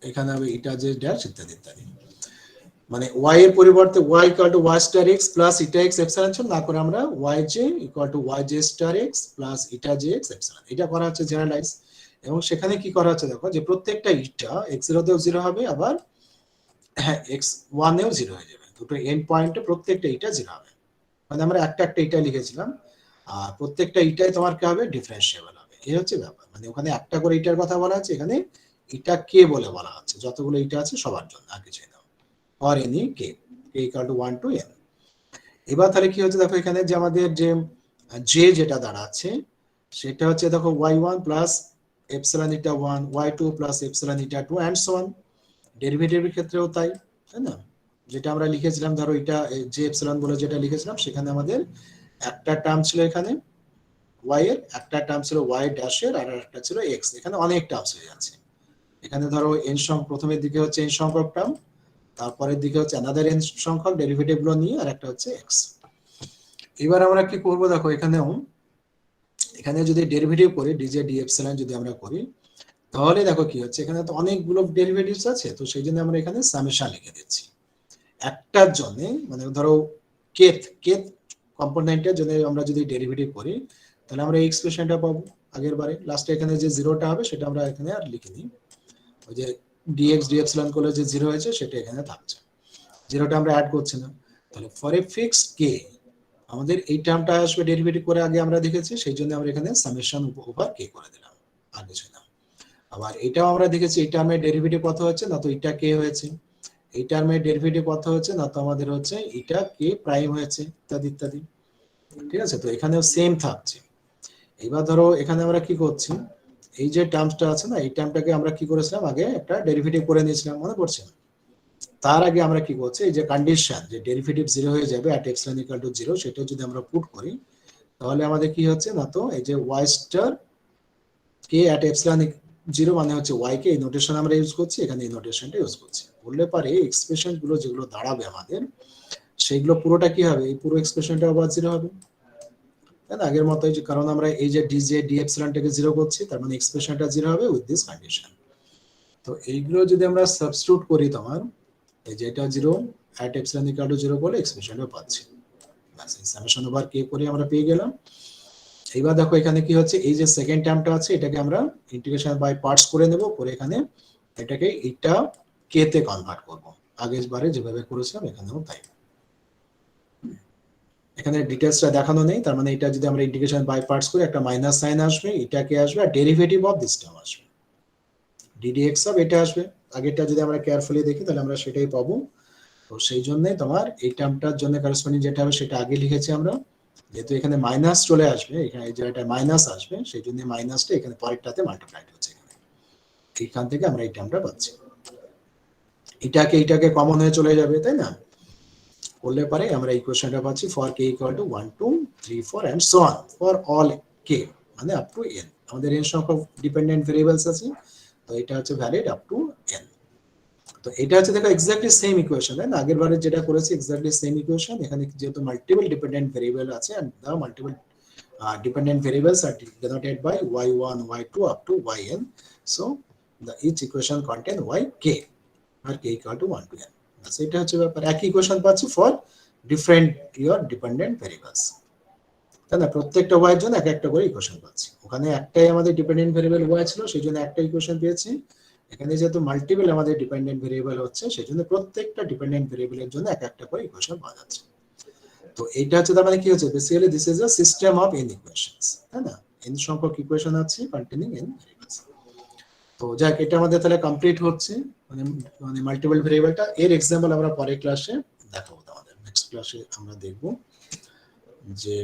এখানে হবে এটা যে ড্যাশ ইত্যাদি ইত্যাদি। মানে y এর পরিবর্তে y equal two y star x plus ইটা x এপসিলন ছিল, না করে আমরা yj equal to yj star x plus eta j x epsilon, এটা করা হচ্ছে জেনারেলাইজ। এবং সেখানে কি করা হচ্ছে দেখো, যে প্রত্যেকটা ইটা x0 তেও 0 হবে, আবার হ্যাঁ x1 এও 0 হয়ে যাবে, দুটো এন্ড পয়েন্টে প্রত্যেকটা ইটা 0 হবে। মানে আমরা একটা ইটা লিখেছিলাম, আর প্রত্যেকটা ইটাই তোমার কি হবে, ডিফারেন্সিয়েবল হবে, এই হচ্ছে ব্যাপার। মানে ওখানে একটা করে ইটার কথা বলা আছে, এখানে ইটা কে বলে বলা হচ্ছে, যতগুলো ইটা আছে সবার জন্য, আর কিছুই না, or any k equal to 1 to n। এবার তাহলে কি হচ্ছে দেখো, এখানে যে আমাদের যে j যেটা দাঁড়াচ্ছে সেটা হচ্ছে দেখো y1 plus epsilon eta 1, y2 plus epsilon eta 2 and so on. ডেরিভেটিভের ক্ষেত্রেও তাই, তাই না? যেটা আমরা লিখেছিলাম, ধরো এটা যে এপসিলন বলে যেটা লিখেছিলাম, সেখানে আমাদের একটা টার্ম ছিল এখানে y এর, একটা টার্ম ছিল y ড্যাশের, আর একটা ছিল x, এখানে অনেক টার্মস হয়ে যাচ্ছে। এখানে ধরো n সংখ্যক, প্রথমের দিকে হচ্ছে n সংখ্যক টার্ম, তারপরের দিকে হচ্ছে অ্যানাদার n সংখ্যক ডেরিভেটিভ গুলো নিয়ে, আর একটা হচ্ছে x। এবার আমরা কি করব দেখো, এখানেও এখানে যদি ডেরিভেটিভ করি dj d এপসিলন যদি আমরা করি, তাহলে দেখো কি হচ্ছে, এখানে তো অনেকগুলো ডেরিভেটিভস আছে, তো সেই জন্য আমরা এখানে সামেশন লিখে দিচ্ছি একটার জন্য। মানে ধরো কেথ কেথ কম্পোনেন্টের জন্য আমরা যদি ডেরিভেটিভ করি, তাহলে আমরা এই এক্সপ্রেশনটা পাবো আগের বারে। লাস্টে এখানে যে জিরোটা হবে সেটা আমরা এখানে আর লিখিনি, ওই যে dx d এপসিলন করলে যে জিরো হয়েছে সেটা এখানে থাকছে, জিরোটা আমরা অ্যাড করছি না। তাহলে ফর এ ফিক্সড কে আমাদের এই টার্মটা আসবে ডেরিভেটিভ করে, আগে আমরা দেখেছি, সেই জন্য আমরা এখানে সামেশন ওভার কে করে দিলাম, আর কিছু না। আবার এটাও আমরা দেখেছি, এই টার্মের ডেরিভেটিভ কত হচ্ছে, না তো এটা কে হয়েছে, এই টার্মের ডেরিভেটিভ কত হচ্ছে, না তো আমাদের হচ্ছে এটা কে প্রাইম হয়েছে, ইত্যাদি ইত্যাদি। ঠিক আছে, তো এখানেও সেম থাকছে। এবার ধরো এখানে আমরা কি করছি, এই যে টার্মসটা আছে না, এই টার্মটাকে আমরা কি করেছিলাম, আগে একটা ডেরিভেটিভ করে নিয়েছিলাম, মনে পড়ছে? তার আগে আমরা কি করছি, এই যে কন্ডিশন যে ডেরিভেটিভ 0 হয়ে যাবে এট এপসিলন ইকুয়াল টু 0, সেটা যদি আমরা পুট করি, তাহলে আমাদের কি হচ্ছে, না তো এই যে y স্টার কে এট এপসিলন 0 মানে হচ্ছে y কে, এই নোটেশন আমরা ইউজ করছি, এখানে এই নোটেশনটা ইউজ করছি। বললে পারে এক্সপ্রেশন গুলো যেগুলো দাঁড়াবে আমাদের, সেগুলো পুরোটা কি হবে, এই পুরো এক্সপ্রেশনটা আবার 0 হবে, তাই না? আগের মতোই, যে কারণ আমরা এই যে dj d এপসিলনটাকে 0 করছি, তার মানে এক্সপ্রেশনটা 0 হবে উইথ দিস কন্ডিশন। তো এইগুলো যদি আমরা সাবস্টিটিউট করি, তোমার এই যে এটা 0 at epsilon equal to 0 বলে এক্সপ্রেশনটা পাচ্ছি, বাস এই সামেশন ওভার কে করে আমরা পেয়ে গেলাম। এইবার দেখো এখানে কি হচ্ছে, এই যে সেকেন্ড টার্মটা আছে এটাকে আমরা ইন্টিগ্রেশন বাই পার্টস করে নেব, করে এখানে এটাকে এটা কে তে কনভার্ট করব, আগের বারে যেভাবে করেছিলাম এখানেও তাই। এখানে ডিটেইলসটা দেখানো নেই, তার মানে এটা যদি আমরা ইন্টিগ্রেশন বাই পার্টস করি, একটা মাইনাস সাইন আসবে, এটা কে আসবে, আর ডেরিভেটিভ অফ দিস টার্ম আসবে, ddx অফ এটা আসবে। আগেরটা যদি আমরা কেয়ারফুলি দেখি তাহলে আমরা সেটাই পাবো। তো সেই জন্য তোমার এই টার্মটার জন্য করেসপন্ডিং যেটা হবে সেটা আগে লিখেছি আমরা, যেহেতু এখানে মাইনাস চলে আসবে, এখানে এই জায়গাটা মাইনাস আসবে, সেই জন্য মাইনাসটা এখানে পরেরটাতে মাল্টিপ্লাইড হচ্ছে, এখান থেকে আমরা এই টার্মটা পাচ্ছি। এটাকে কমন হয়ে চলে যাবে, তাই না? করলে পরে আমরা ইকুয়েশনটা পাচ্ছি for k equal to 1 2 3 4 and so on for all k, মানে আপ টু n। আমাদের n সংখ্যক ডিপেন্ডেন্ট ভেরিয়েবলস আছে, তো এটা হচ্ছে ভ্যালিড আপ টু n। তো এটা হচ্ছে দেখো এক্স্যাক্টলি সেম ইকুয়েশন, তাই না? আগের বারে যেটা করেছি এক্স্যাক্টলি সেম ইকুয়েশন। এখানে যেহেতু মাল্টিপল ডিপেন্ডেন্ট ভেরিয়েবল আছে, and the multiple dependent variables are denoted by y1 y2 up to yn, so the each equation contain yk or k equal to 1 to n। so এটা হচ্ছে ব্যাপার, একই ইকুয়েশন পাচ্ছি for different your dependent variables. তাই না? প্রত্যেকটা ওয়াই এর জন্য এক একটা করে ইকুয়েশন পাচ্ছি। ওখানে একটাই আমাদের ডিপেন্ডেন্ট ভেরিয়েবল ওয়াই ছিল, সেই জন্য একটা ইকুয়েশন পেয়েছি। এখানে যেহেতু মাল্টিপল আমাদের ডিপেন্ডেন্ট ভেরিয়েবল হচ্ছে, সেই জন্য প্রত্যেকটা ডিপেন্ডেন্ট ভেরিয়েবলের জন্য এক একটা করে ইকুয়েশন পাওয়া যাচ্ছে। তো এইটা হচ্ছে তার মানে কি হচ্ছে, basically this is a system of n equations, তাই না? n সংখ্যক ইকুয়েশন আছে কন্টেনিং n ভেরিয়েবলস। তো যাক, এটা আমাদের তাহলে কমপ্লিট হচ্ছে, মানে মানে মাল্টিপল ভেরিয়েবলটা। এর এক্সাম্পল আমরা পরের ক্লাসে দেখাবো। আমাদের নেক্সট ক্লাসে আমরা দেখব যে